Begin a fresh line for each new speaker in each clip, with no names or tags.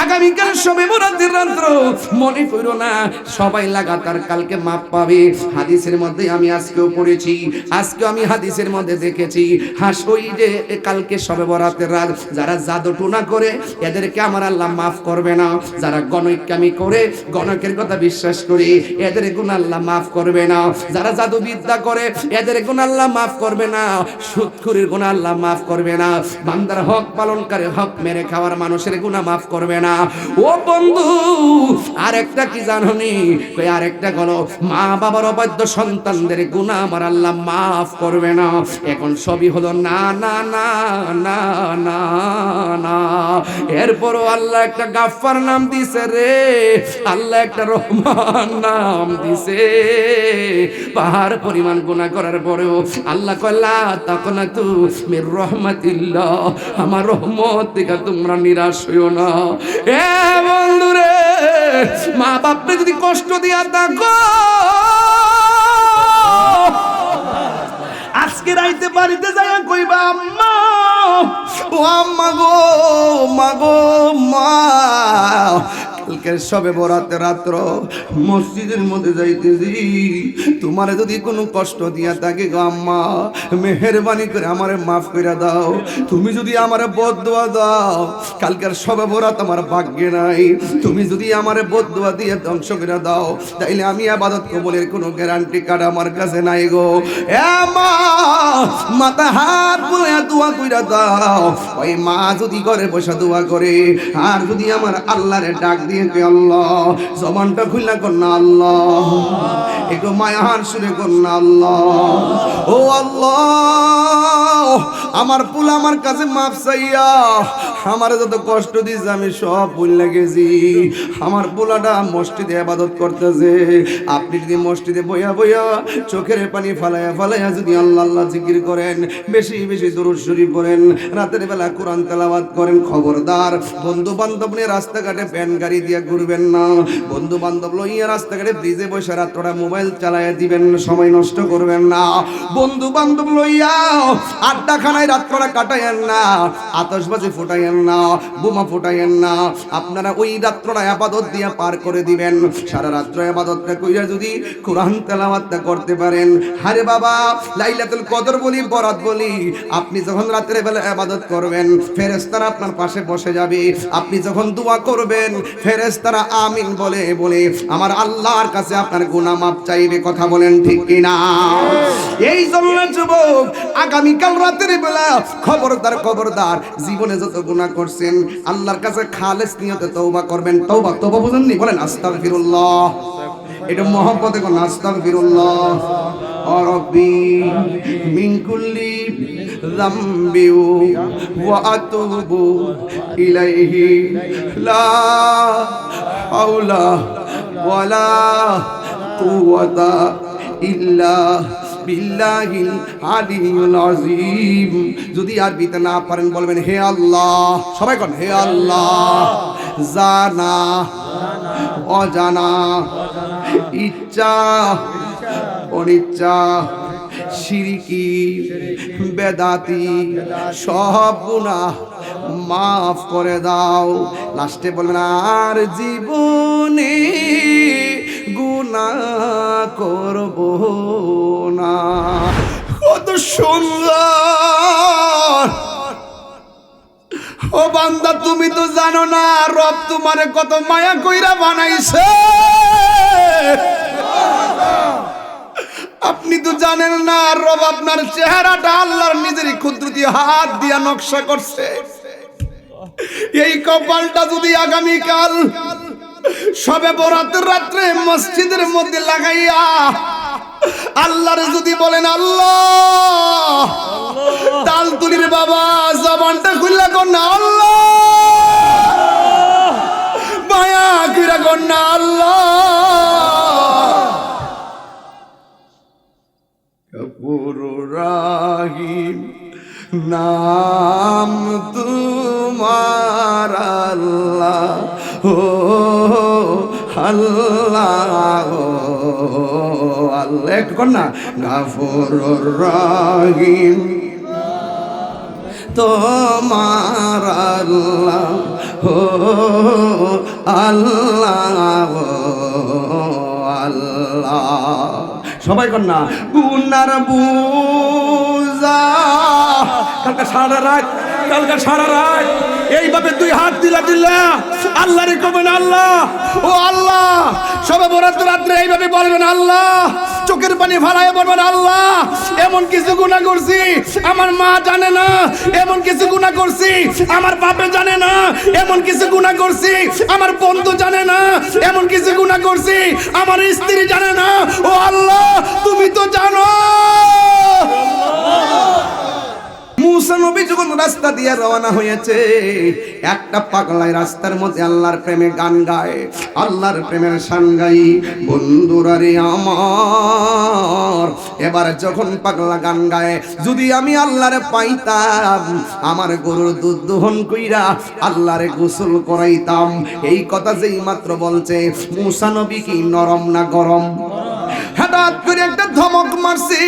আগামীকাল শবে বরাতের রাত্র মনে করো না সবাই লাগাতার কালকে মাপ পাবে। হাদিসের মধ্যে আমি আজকেও পড়েছি, আজকে আমি হাদিসের মধ্যে দেখেছি, ওই যে কালকে শবে বরাতের রাত যারা জাদু টুনা করে এদেরকে আমার আল্লাহ মাফ করবে না। যারা গণিতকামি করে, গণকের কথা বিশ্বাস করে, এদের গুনাহ আল্লাহ মাফ করবে না। যারা জাদু বিদ্যা করে এদের গুনাহ আল্লাহ মাফ করবে না। সুদখোরের গুনাহ আল্লাহ মাফ করবে না। বান্দার হক পালনকারী, হক মেরে খাওয়ার মানুষের গুনাহ মাফ করবে না। ও বন্ধু, আরেকটা কি জানোনি? কই আরেকটা হলো মা বাবার অবাধ্য সন্তানদের গুনাহ আমার আল্লাহ মাফ করবে না। এখন সবই হলো না না না না না না। এরপরও আল্লাহ একটা গাফফার নাম দিছে রে, আল্লাহ একটা রহমান নাম দিছে। পাহাড় পরিমাণ গুনাহ করার পরেও আল্লাহ কয় লা তাকনাতু মির রাহমাতিল্লাহ, আমার রহমত থেকে তোমরা নিরাশ হইও না। এ বন্ধুরে, মা বাপকে যদি কষ্ট দিয়া থাকো, আজকে রাইতে বাড়িতে যাইয়া কইবা আম্মা, ও আম্মা গো, মা গো, মা কালকের শবে বরাতের রাত্র মসজিদের মধ্যে যাইতেছি, তোমার যদি কোনো কষ্ট দিয়া থাকে গো আম্মা, মেহেরবানি করে আমারে মাফ করে দাও। তুমি যদি আমারে বদদুয়া দাও, কালকের শবে বরাত আমার ভাগ্যে নাই, তুমি যদি আমারে বদদুয়া দিয়ে ধ্বংস করে দাও, তাইলে আমি ইবাদত কবুলের কোনো গ্যারান্টি কার্ড আমার কাছে নাই গো। এ মা, মাথা হাত বুলাইয়া দোয়া কইরা দাও। ওই মা যদি ঘরে বসে দোয়া করে, আর যদি আমার আল্লাহরে ডাক দিয়ে আল্লাহ, জবানটা খুলনা কর না আল্লাহ, একটু মায়ার সুরে কর না আল্লাহ, ও আল্লাহ আমার পুল আমার কাছে মাফ চাইয়া, আমার যত কষ্ট দিয়েছে আমি সব ভুলে গেছি। আমার পোলাটা মসজিদে ইবাদত করতেছে, আপনি যদি মসজিদে বইয়া বইয়া চোখের পানি ফালাইয়া ফালাইয়া যদি আল্লাহ আল্লাহ জিকির করেন, বেশি বেশি দরুদ শরীফ পড়েন, রাতের বেলা কোরআন তেলাওয়াত করেন, খবরদার বন্ধু বান্ধব নিয়ে রাস্তাঘাটে ভ্যান গাড়ি দিয়ে ঘুরবেন না। বন্ধু বান্ধব লইয়া রাস্তাঘাটে ব্রিজে বসে রাত্রটা মোবাইল চালাইয়া দিবেন, সময় নষ্ট করবেন না। বন্ধু বান্ধব লইয়া আড্ডাখানায় রাত্রটা কাটাইয়েন না, আতশবাজি ফুটাইয়েন না, বোমা ফুটাইয়েন না। আপনারা ওই রাত্রটা ইবাদত দিয়া পার করে দিবেন। সারা রাত্র ইবাদতটা কইরা যদি কোরআন তেলাওয়াতটা করতে পারেন, আরে বাবা লাইলাতুল কদর বলি, বরাত বলি, আপনি যখন রাতের বেলা ইবাদত করবেন, ফেরেশতারা আপনার পাশে বসে যাবে। আপনি যখন দোয়া করবেন, ফেরেশতারা আমিন বলে বলে আমার আল্লাহর কাছে আপনার গুনাহ মাফ চাইবে। কথা বলেন ঠিক কিনা? এই জন্য যুবক, আগামীকাল রাতের বেলা খবরদার খবরদার, জীবনে যত গুনাহ করছেন আল্লাহর কাছে খালেস নিয়তে তওবা করবেন। তওবা তওবা বুঝেননি? বলেন আস্তাগফিরুল্লাহ। এটা মহব্বতে কোন আস্তাগফিরুল্লাহ ও রব্বি মিন কুল্লি যামবি ওয়া আতুবু ইলাইহি লা হাওলা ওয়ালা কুওয়াতা ইল্লা বিল্লাহিল আলিয়্যিল আযীম। যদি আরবিতে না পারেন বলবেন হে আল্লাহ, সবাই কোন হে আল্লাহ, জানা অজানা, ইচ্ছা অনিচ্ছা, শিরকি বেদাতি সব গুনাহ মাফ করে দাও। লাস্টে বলবেন আর জীবনে গুনাহ করব না। কত সুন্দর! ও বান্দা, তুমি তো জানো না রব তোমারে কত মায়া কইরা বানাইছে। আপনি তো জানেন না রব আপনার চেহারাটা আল্লাহর নিজেরই কুদরতি হাত দিয়া নকশা করছে। এই কপালটা যদি আগামীকাল শবে বরাতের রাত্রে মসজিদের মধ্যে লাগাইয়া আল্লাহরে যদি বলেন আল্লাহ, তাল তুলির বাবা জবানটা খুললা কর না আল্লাহ, মায়া কইরা কর না আল্লাহ। গফুর রাহিম নাম তোমার আল্লাহ, ও আল্লাহ, ও আল্লাহ। একটু কর না, গফুর রাহিম তোমার আল্লাহ, ও আল্লাহ আল্লাহ। সবাই কর না গুনার বুঝা। কালকে সারা রাত এইভাবে দুই হাত দিলা আল্লাহরে কবেন আল্লাহ ও আল্লাহ। সবে বরাত রাত্রে এইভাবে বলবেন আল্লাহ, চোখের পানি ফালায় বলবেন আল্লাহ এমন কিছু গুনাহ করছি আমার মা জানে না, এমন কিছু গুনাহ করছি আমার বাপে জানে না, এমন কিছু গুনাহ করছি আমার বন্ধু জানে না, এমন কিছু গুনাহ করছি আমার স্ত্রী জানে না। ও আল্লাহ তুমি তো জানো। মুসা নবী যখন রাস্তা দিয়ে রওনা হয়েছে, একটা পাগলায় রাস্তার মধ্যে আল্লাহর প্রেমে গান গায়, আল্লাহর প্রেমের শান গাই। বন্ধুরা রে আমার, এবার যখন পাগলা গান গায়, যদি আমি আল্লাহরে পাইতাম আমার গরুর দুধ দহন কইরা আল্লাহরে গোসল করাইতাম। এই কথা যেই মাত্র বলছে, মুসা নবী কি নরম না গরম? হঠাৎ করে একটা ধমক মারছি।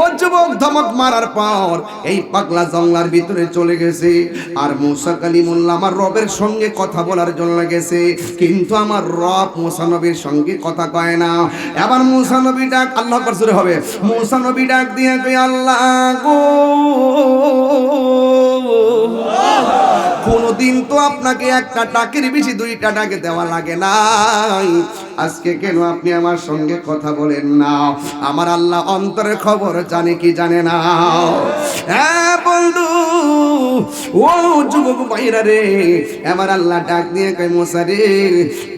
ও যুবক, ধমক মারার পর এই পাগলা জঙ্গলার ভিতরে চলে গেছে। আর মুসা কালিমুল্লাহ আমার রবের সঙ্গে কথা বলার জন্য গেছে, কিন্তু আমার রব মুসা নবীর সঙ্গে কথা কয় না। এবার মুসা নবী ডাক, আল্লাহ আকবার জোরে হবে, মুসা নবী ডাক দিয়ে কই আল্লাহ গো, কোনদিন তো আপনাকে একটা ডাকের বেশি দুইটা ডাকে দেওয়া লাগে নাই, আজকে কেন আপনি আমার সঙ্গে কথা বলেন না? আমার আল্লাহ অন্তরের খবর জানে কি জানে না? হ্যাঁ বন্ধু, ও যুবক ভাইরা রে, আমার আল্লাহ ডাক দিয়ে কয় মুসা রে,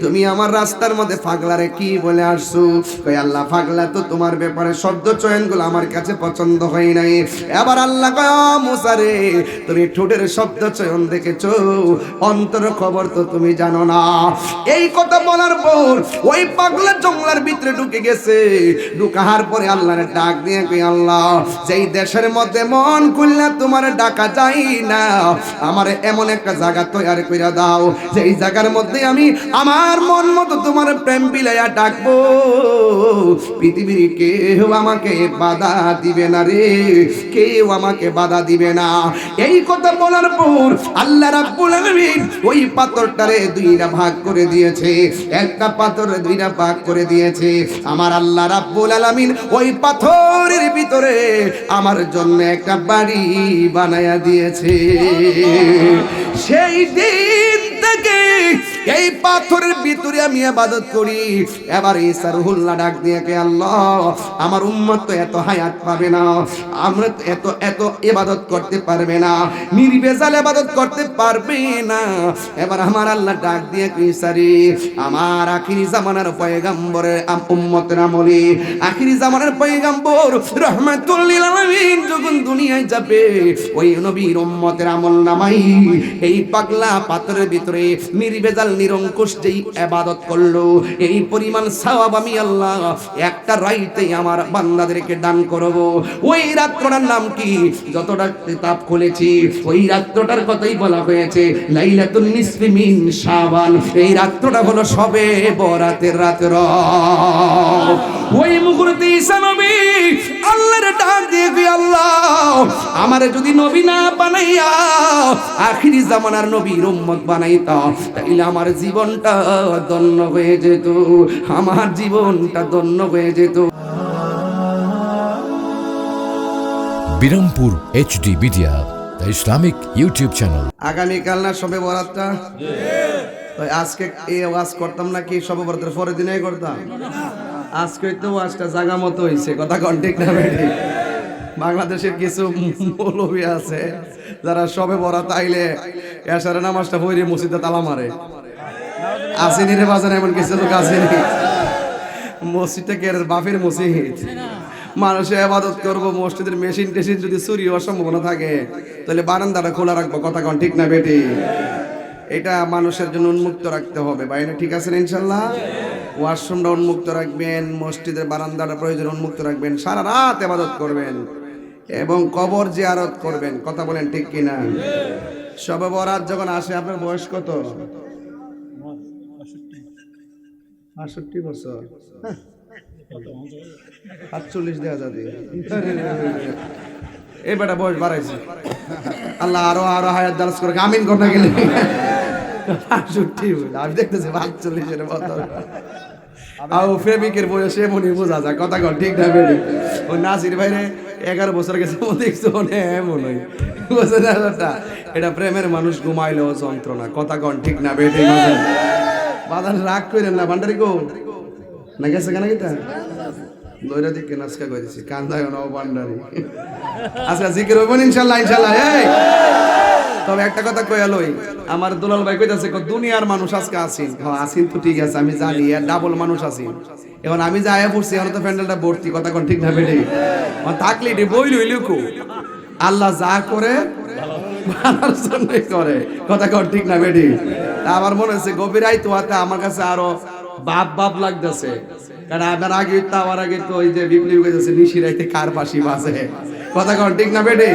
তুমি আমার রাস্তার মধ্যে পাগলারে কি বলে আসছো? কয় আল্লাহ পাগলা তো তোমার ব্যাপারে শব্দ চয়নগুলো আমার কাছে পছন্দ হয় নাই। এবার আল্লাহ কয় মুসা রে, তুমি ঠোঁটের শব্দ চয়ন দেখেছো, অন্তর খবর তো তুমি জানো না। এই কথা বলার পর ওই পাগলা জঙ্গলার ভিতরে ঢুকে গেছে। ঢুকার পরে আল্লাহর ডাক দিয়ে কই আল্লাহ, যেই দেশের মধ্যে মন খুললে তোমার ডাকা যায় না, আমার এমন একটা জায়গা তৈরি করে দাও, যেই জায়গার মধ্যে আমি আমার মন মতো তোমার প্রেম বিলাইয়া ডাকবো, পৃথিবীর কেউ আমাকে বাধা দিবে না রে, কেউ আমাকে বাধা দিবে না। এই কথা বলার পর আল্লাহ রাব্বুল আলামিন ওই পাথরটারে দুইটা ভাগ করে দিয়েছে, একটা পাথরে দুইটা ভাগ করে দিয়েছে। আমার আল্লাহ রাব্বুল আলামিন ওই পাথরের ভিতরে আমার জন্য একটা বাড়ি বানায়া দিয়েছে। সেই দিন থেকে এই পাথরের ভিতরে আমি ইবাদত করি। এবার ঈসা রুহুল্লাহ ডাক দিয়ে কে আল্লাহ, আমার উম্মত তো এত হায়াত পাবে না, আমরা তো এত ইবাদত করতে পারবে না, নির্ভেজাল ইবাদত করতে পারবে না। এবার আমার আল্লাহ ডাক দিয়ে কে ঈসা রে, আমার আখিরি জামানার পয়গম্বরের উম্মতের আমলে, আখিরি জামানার পয়গম্বর রাহমাতুল লিল আলামিন যখন দুনিয়ায় যাবে, ওই নবীর উম্মতের আমল নামাই এই পাগলা পাথরের ভিতরে নির্ভেজাল নিরঙ্কুশ যেই ইবাদত করলো, এই পরিমাণ সওয়াব আমি আল্লাহ একটা রাইতে আমার বান্দাদেরকে দান করব। ওই রাত্রটার নাম কি? যতটা কিতাব খুলেছি ওই রাত্রটার কথাই বলা হয়েছে লাইলাতুন নিসফি মিন শাবান। এই রাত্রটা হলো সবে বরাতের রাত্র। ওই মুহূর্তে ঈসা নবী আল্লাহর ডাক দিয়ে কই আল্লাহ, আমারে যদি নবী না বানাইয়া আখিরি জামানার নবীর উম্মত বানাইতা, তাইলে আমার জীবনটা ধন্য হয়ে যেত, আমার জীবনটা ধন্য হয়ে যেত।
Birampur HD media, the Islamic YouTube channel.
আগামীকাল না সবে বরাতটা? তো আজকে এই ওয়াজ করতাম নাকি সবে বরাতের পরের দিনে করতাম? আজকে তো ওয়াজটা জায়গা মতো হয়েছে, কথা কন্টেক্ট না বেশি। বাংলাদেশের কিছু মৌলবী আছে যারা সবে বরাত আইলে এশারে নামাজটা পড়ে মসজিদে তালা মারে। আসেনি রে বাজারে, এমন কিছু লোক আসেনি। মসজিদটা কে বাপের মসজিদ, মানুষে ইবাদত করবো, মসজিদের মেশিন টেশিন যদি চুরি হওয়ার সম্ভাবনা থাকে তাহলে বারান্দাটা খোলা রাখবো, কথা কন ঠিক না বেটি? এটা মানুষের জন্য উন্মুক্ত রাখতে হবে, বাইরে ঠিক আছে ইনশাল্লাহ? ওয়াশরুমটা উন্মুক্ত রাখবেন, মসজিদের বারান্দাটা প্রয়োজন উন্মুক্ত রাখবেন, সারা রাত ইবাদত করবেন এবং কবর জিয়ারত করবেন, কথা বলেন ঠিক কিনা? শবে বরাত যখন আসে, আপনার বয়স কত? ৬৮ বছর, ৪৭ দেওয়া যাবে। এই বেটা বয়স বাড়াইছে, আল্লাহ আরো আরো হায়াত দারাজ করে, আমিন করতে গেলে 65 আমি দেখতেছি 45-এর মতো। আর ও প্রেমিকের বয়সে এমনই বোঝা যায়, কথা কন ঠিক না বেটি? ও নাসির ভাইরে 11 বছর গেছে, ও দেখছো এমন হই বুঝে না কথা। এটা প্রেমের মানুষ ঘুমাইলেও যন্ত্রণা, কথা কন ঠিক না বেটি? বাদান রাগ করেন না, ভান্ডারি গো না গেছে কেন কিটা লইরা দিকে নাচকা করেছি কান্দায় না ভান্ডারি। আচ্ছা জিকির হইব ইনশাআল্লাহ, ইনশাআল্লাহ। এই তবে একটা কথা কইয়া লই, আমার দুলাল ভাই কইতাছে দুনিয়ার মানুষ আজকে আসিন। হ্যাঁ আসিন তো ঠিক আছে, আমি জানি আর ডাবল মানুষ আসিন। এখন আমি যা আয়া পড়ছি, এখন তো প্যান্ডেলটা ভর্তি, কথা কোন ঠিক না বেটে? থাকলে এটি বই লইলে কো আল্লাহ যা করে ভালোর জন্যই করে, কথা কোন ঠিক না বেটে? আমার মনে হচ্ছে গভীর আইতো হাতে আমার কাছে আরো বাপ বাপ লাগতেছে, কারণ আমার আগে তো আমার আগে তো ওই যে বিপ্লবী কইতাছে নিশিরাইতে কার পাশি বাজে, কথা কোন ঠিক না বেটে?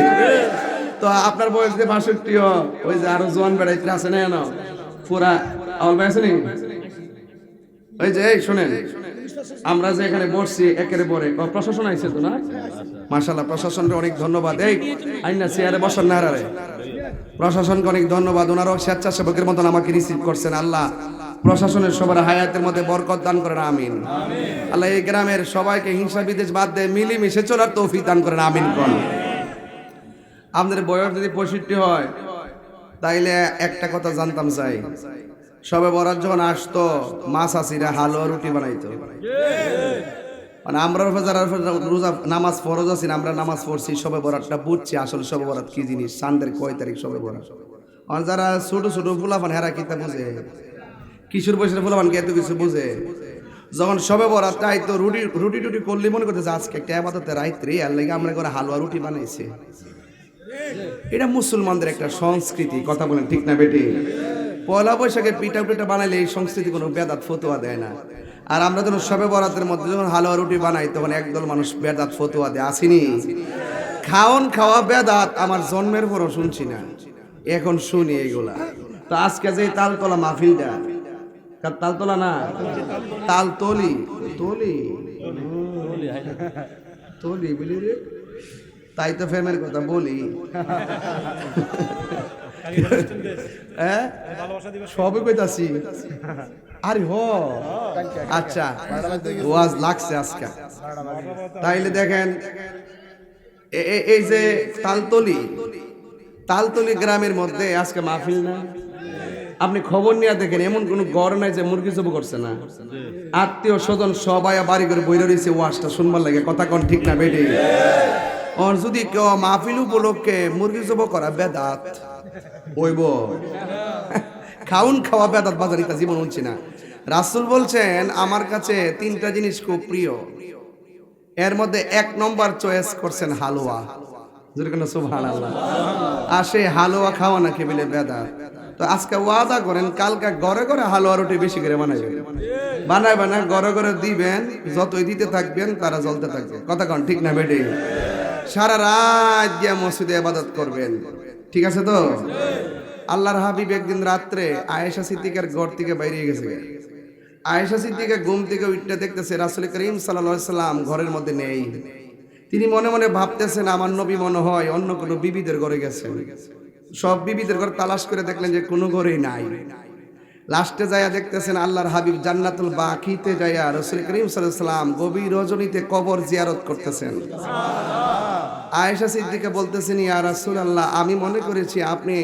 তো আপনার বয়স যে 62, ওই যে আরো জোয়ান বেড়াইতে আছে না না পুরা আওয়াল ভাই আছে নি? ওই যে এই শুনেন, আমরা যে এখানে বসছি একের পরে প্রশাসন আইছে তো না? মাশাআল্লাহ, প্রশাসনকে অনেক ধন্যবাদ। এই আইনা চেয়ারে বসার না রে, প্রশাসনকে অনেক ধন্যবাদ। ওনারাও স্বেচ্ছাসেবকের মতন আমাকে রিসিভ করছেন। আল্লাহ প্রশাসনের সবার হায়াতের মধ্যে বরকত দান করেন, আমিন। আল্লাহ এই গ্রামের সবাইকে হিংসা বিদ্বেষ বাদ দিয়ে মিলেমিশে চলার তৌফিক দান করেন, আমিন কোন। আপনাদের বয়স যদি 65 হয়, তাইলে একটা কথা জানতাম চাই, সবে বরাত যখন আসতো মাছ আসিরা হালুয়া রুটি বানাইতো। মানে আমরা যারা রোজা নামাজ ফরজ আছি, আমরা নামাজ পড়ছি, সবে বরাতটা বুঝছি আসলে সবে বরাত কি জিনিস, চাঁদের কয় তারিখ সবে বরাত। আর যারা ছোট ছোট ফুলাফান হেরা কিতা বুঝে, কিশোর বয়সের ফুলাফান এত কিছু বুঝে। যখন সবে বরাত আইতো রুটি টুটি করলে মনে করতেছে আজকে একটা ইবাদতের রাত রে, আর লাগে আমরা করে হালুয়া রুটি বানাইছে। এটা মুসলমানদের একটা সংস্কৃতি, কথা বলেন ঠিক না বেটি? পয়লা বৈশাখে পিঠা পিঠা বানাইলে এই সংস্কৃতি কোনো বেদাত ফতোয়া দেয় না। আর আমরা যখন সবে বরাতের মধ্যে যখন হালুয়া রুটি বানাই, তখন একদল মানুষ বেদাত ফতোয়া দেয়, আসিনি? খাওন খাওয়া বেদাত আমার জন্মের পরও শুনছি না, এখন শুনি এইগুলা। তো আজকে যে তালতলা মাহফিলটা, তালতলা না তালতলি তলি তলি বলি রে, তাই তো ফেমের কথা বলি। হ্যাঁ সবে কইতাছি, আরে হ আচ্ছা ওয়াজ লাগছে আজকে। তাইলে দেখেন এই যে তালতলি গ্রামের মধ্যে আজকে মাহফিল না, আপনি খবর নিয়ে দেখেন এমন কোন ঘর নাই যে মুরগি জব করছে না। আত্মীয় স্বজন সবাই বাড়ি করে বইরে রয়েছে ওয়াজটা শুনবার লাগে, কথা কোন ঠিক না বেটি? আর যদি কেউ মাহফিল উপলক্ষে মুরগি জব করা বেদাত হইব, খাউন খাওয়া বেদাত বাজার ইতা জীবন হচ্ছে না। রাসূল বলছেন আমার কাছে 3টা জিনিস খুব প্রিয়, এর মধ্যে 1 নম্বর চয়েস করছেন হালুয়া। সুবহানাল্লাহ। আর সেই হালুয়া খাওয়া নাকি বলে বেদাত। তো আজকে ওয়াদা করেন কালকে ঘরে ঘরে হালুয়া রুটি বেশি করে বানাইবেন, বানাইবেন না ঘরে ঘরে দিবেন, যতই দিতে থাকবেন তারা জ্বলতে থাকবে, কথা কন ঠিক না বেটি? সারা রাত গিয়া মসজিদে ইবাদত করবেন, ঠিক আছে তো? আল্লাহর হাবিব একদিন রাত্রে আয়েশা সিদ্দিকার ঘর থেকে বাইরে গেছে। আয়েশা সিদ্দিকা ঘুম থেকে উঠতে দেখতেছে রাসূল করিম সাল্লাল্লাহু আলাইহি সাল্লাম ঘরের মধ্যে নেই। তিনি মনে মনে ভাবতেছেন আমার নবী মনে হয় অন্য কোনো বিবিদের ঘরে গেছেন। সব বিবিদের ঘর তালাশ করে দেখলেন যে কোনো ঘরেই নাই। লাস্টে যায়া দেখতেছেন আল্লাহর হাবিব জান্নাতুল বাকিতে যায়া রাসূল করিম সাল্লাল্লাহু আলাইহি সাল্লাম গভীর রজনীতে কবর জিয়ারত করতেছেন। আয়েশা সিদ্দিকা বলতেছেন ইয়া রাসূলুল্লাহ, আমি মনে করেছি আপনি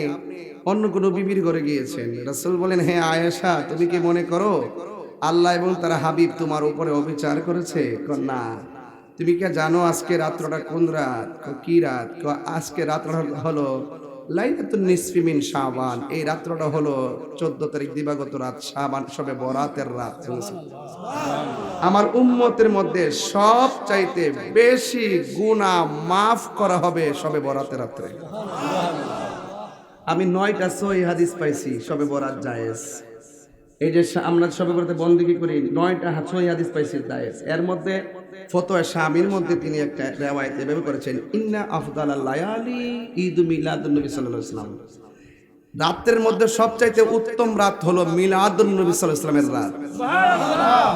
অন্য কোনো বিবির ঘরে গিয়েছেন। রাসূল বলেন হ্যাঁ আয়েশা, তুমি কি মনে করো আল্লাহ এবং তার হাবিব তোমার উপরে অবিচার করেছে? না। তুমি কি জানো আজকে রাত্রটা কোন রাত? কি রাত? আজকে রাত্রটা হলো লাইলাতুন নিসফি মিন শাবান। এই রাত্রটা হলো 14 তারিখ দিবাগত রাত, শাবান শবে বরাতের রাত। আমার উম্মতের মধ্যে সব চাইতে বেশি গুনাহ মাফ করা হবে শবে বরাতের রাত্রে। আমি 9টা সহিহ হাদিস পাইছি শবে বরাত জায়েজ। এই যে আমরা শবে বরাতে বন্দেগী করি, 9টা সহিহ হাদিস পাইছি জায়েজ। এর মধ্যে ফতোয়া শামির মধ্যে তিনি একটা রিওয়ায়াত এভাবে করেছেন, ইন্না আফদালাল লায়ালি ঈদ মিলাদুন নবী সাল্লাল্লাহু আলাইহি ওয়াসাল্লাম। রাতের মধ্যে সবচাইতে উত্তম রাত হলো মিলাদুন নবী সাল্লাল্লাহু আলাইহি ওয়াসাল্লামের রাত। সুবহানাল্লাহ।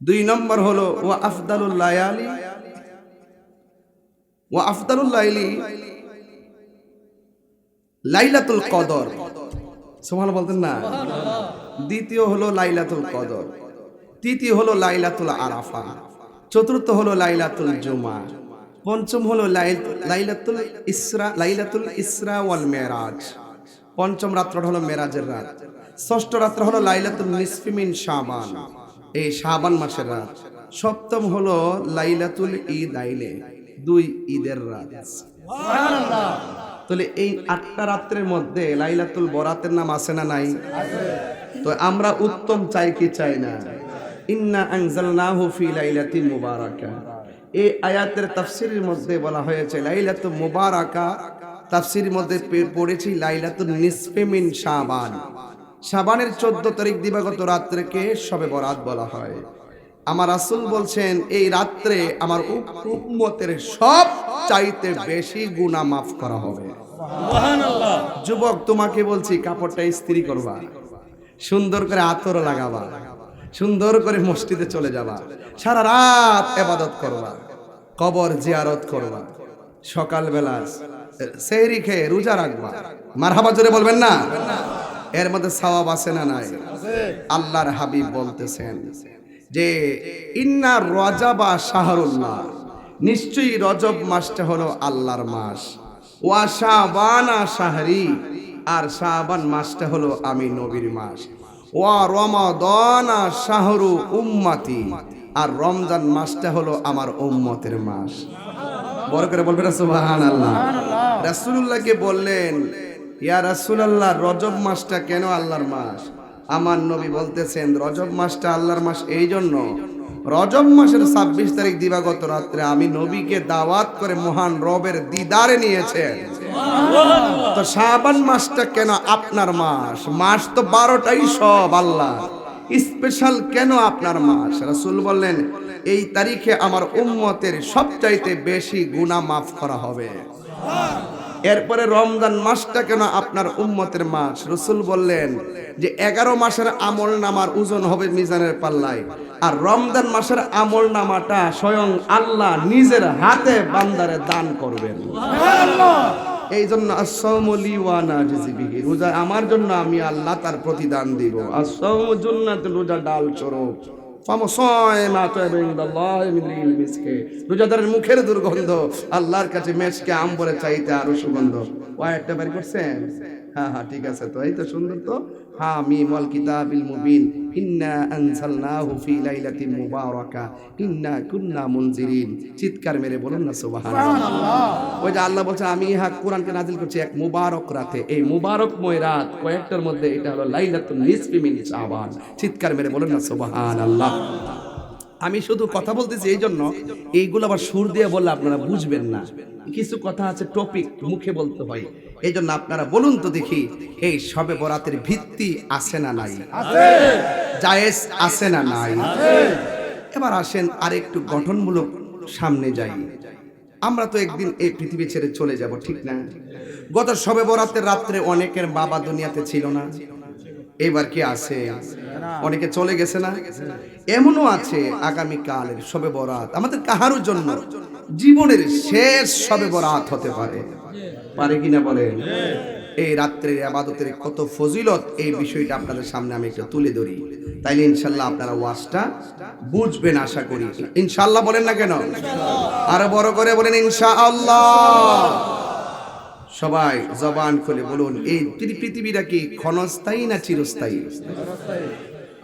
2 নম্বর হলো ওয়া আফদালুল লাইলি লাইলাতুল কদর, সুবহানাল্লাহ বলতেন না? দ্বিতীয় হলো লাইলাতুল কদর, তৃতীয় হলো লাইলাতুল আরাফা, চতুর্থ হলো লাইলাতুল জুমা, পঞ্চম হলো লাইলাতুল ইসরা ওয়াল মেরাজ। পঞ্চম রাত্রটা হলো মেরাজের রাত। ষষ্ঠ রাত্র হলো লাইলাতুল নিসফি মিন শাবান, এই শাবান মাসের রাত। সপ্তম হলো লাইলাতুল ঈদ আইলে, 2 ঈদের রাত। সুবহানাল্লাহ। তাহলে এই 8টা রাত্রের মধ্যে লাইলাতুল বরাতের নাম আছে না নাই? তো আমরা উত্তম চাই কি চাই না? ইন্না আনজালনাহু ফি লাইলাতিন মুবারাকা, এই আয়াতের তাফসীরের মধ্যে বলা হয়েছে লাইলাতুল মুবারাকা, তাফসীরের মধ্যে পড়েছি লাইলাতুল নিসফি মিন শাবান। শাবানের 14 তারিখ দিবাগত রাত্রিকে শবে বরাত বলা হয়। আমার রাসূল বলছেন এই রাত্রে আমার উম্মতের সব চাইতে বেশি গুনাহ মাফ করা হবে। সুবহানাল্লাহ। যুবক, তোমাকে বলছি কাপড়টা ইস্ত্রি করবা, সুন্দর করে আতর লাগাবা, সুন্দর করে মসজিদে চলে যাবা, সারা রাত ইবাদত করবা, কবর জিয়ারত করবা, সকালবেলা সেহরি খেয়ে রোজা রাখবা। মারহাবা জোরে বলবেন না? এর মধ্যে সওয়াব আছে না নাই? আল্লাহর হাবিব বলতেছেন যে ইন্না রজবা শাহরুল্লাহ, নিশ্চয়ই রজব মাসটা হলো আল্লাহর মাস। ওয়া শাবানা শাহরি, আর শাবান মাসটা হলো আমি নবীর মাস। ওয়া রমাদানা শাহরু উম্মতি, আর রমজান মাসটা হলো আমার উম্মতের মাস। বড় করে বলবেন সুবহানাল্লাহ। রাসূলুল্লাহকে বললেন, ইয়া রাসূলুল্লাহ, রজব মাসটা কেন আল্লাহর মাস? আমার নবী বলতেছেন রজব মাসটা আল্লাহর মাস এই জন্য, রজব মাসের 26 তারিখ দিবাগত রাত্রে আমি নবীকে দাওয়াত করে মহান রবের দিদারে নিয়েছেন। তো শাবান মাসটা কেন আপনার মাস? মাস তো 12টাই সব আল্লাহ, স্পেশাল কেন আপনার মাস? রাসূল বললেন এই তারিখে আমার উম্মতের সবচাইতে বেশি গুনাহ মাফ করা হবে। এরপরে রমজান মাসটা কেন আপনার উম্মতের মাস? রাসূল বললেন যে 11 মাসের আমল নামার ওজন হবে মিজানের পাল্লায়, আর রমজান মাসের আমল নামাটা স্বয়ং আল্লাহ নিজের হাতে বান্দারে দান করবেন। সুবহানাল্লাহ। এই জন্য as-sawmu লি ওয়া আনা আজজি বিহি, রোজা আমার জন্য, আমি আল্লাহ তার প্রতিদান দিব। as-sawmu জান্নাতুল, রোজা ডাল স্বরূপ। রোজাদারের মুখের দুর্গন্ধ আল্লাহর কাছে মেশকে আম্বরে চাইতে আরো সুগন্ধ। একটা বাড়ি করছেন? হ্যাঁ হ্যাঁ, ঠিক আছে। তো এই তো সুন্দর। তো হামিম ওয়াল কিতাবিল মুবিন, ইন্না আনজালনাহু ফি লাইলাতিন মুবারাকা ইন্না কুন্না মুনজিরিন। চিৎকার মেরে বলুন না সুবহানাল্লাহ। ওই যে আল্লাহ বলছে আমি কোরআনকে নাজিল করছি এক মুবারক রাতে, এই মুবারকময় রাত কয়েকটার মধ্যে এটা হলো লাইলাতুন নিসফি মিন শাবান। চিৎকার মেরে বলুন না সুবহানাল্লাহ। আমি শুধু কথা বলতেছি এই জন্য, এইগুলো আবার সুর দিয়ে বললে আপনারা বুঝবেন না। কিছু কথা আছে টপিক মুখে বলতে হয়, এই জন্য আপনারা বলুন তো দেখি এই শবে বরাতের ভিত্তি আছে না নাই? আছে। জায়েজ আছে না নাই? আছে। এবার আসেন আরেকটু গঠনমূলক সামনে যাই। আমরা তো একদিন এই পৃথিবী ছেড়ে চলে যাব, ঠিক না? গত শবে বরাতের রাত্রে অনেকের বাবা দুনিয়াতে ছিল না, এবার কি আছে? অনেকে চলে গেছে না? এমনও আছে আগামীকালের শবে বরাত আমাদের কাহারুর জন্য জীবনের শেষ শবে বরাত হতে পারে, পারে কিনা বলেন? এই রাত্রের ইবাদতের কত ফজিলত, এই বিষয়টা আপনাদের সামনে আমি একটু তুলে ধরি, তাইলে ইনশাআল্লাহ আপনারা ওয়াজটা বুঝবেন আশা করি। ইনশাআল্লাহ বলেন না কেন? আরো বড় করে বলেন ইনশাআল্লাহ। সবাই জবান খুলে বলুন, এই পৃথিবীটা কি ক্ষণস্থায়ী না চিরস্থায়ী?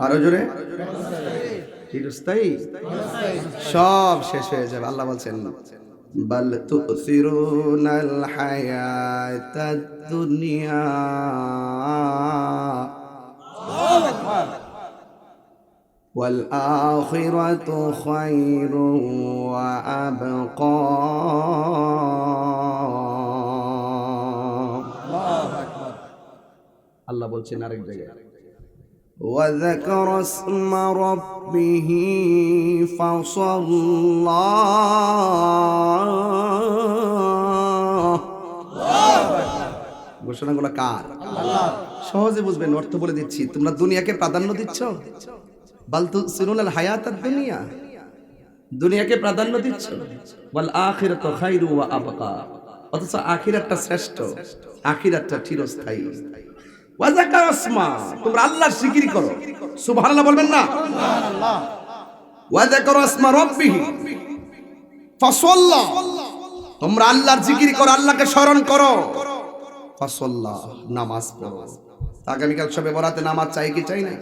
আরো জোরে। চিরস্থায়ী? সব শেষ হয়ে যাবে। আল্লাহ বলছেন বাল তুসিরুনাল হায়াতাদ দুনিয়া ওয়াল আখিরাতু খায়রুন ওয়া আবকা। আল্লাহ বলছেন আরেক জায়গায় وذكر اسم ربه فصلى। ঘোষণাগুলো কার? আল্লাহ। সহজে বুঝবেন, অর্থ বলে দিচ্ছি। তোমরা দুনিয়াকে প্রাধান্য দিচ্ছ, বাল তুসিরুনাল হায়াতাদ দুনিয়া, দুনিয়াকে প্রাধান্য দিচ্ছ, ওয়াল আখিরাতু খায়রু ওয়া আবকা, অথচ আখিরাতটা শ্রেষ্ঠ, আখিরাতটা চিরস্থায়ী। ওয়াজাকার আসমা, তোমরা আল্লাহর জিকির করো, সুবহানাল্লাহ বলবেন না? সুবহানাল্লাহ। ওয়াজাকার আসমা রাব্বিহি ফাসাল্লা, তোমরা আল্লাহর জিকির করো, আল্লাহকে স্মরণ করো। ফাসাল্লা, নামাজ পড়ো। আগামীকাল শবে বরাতে নামাজ চাই কি চাই না?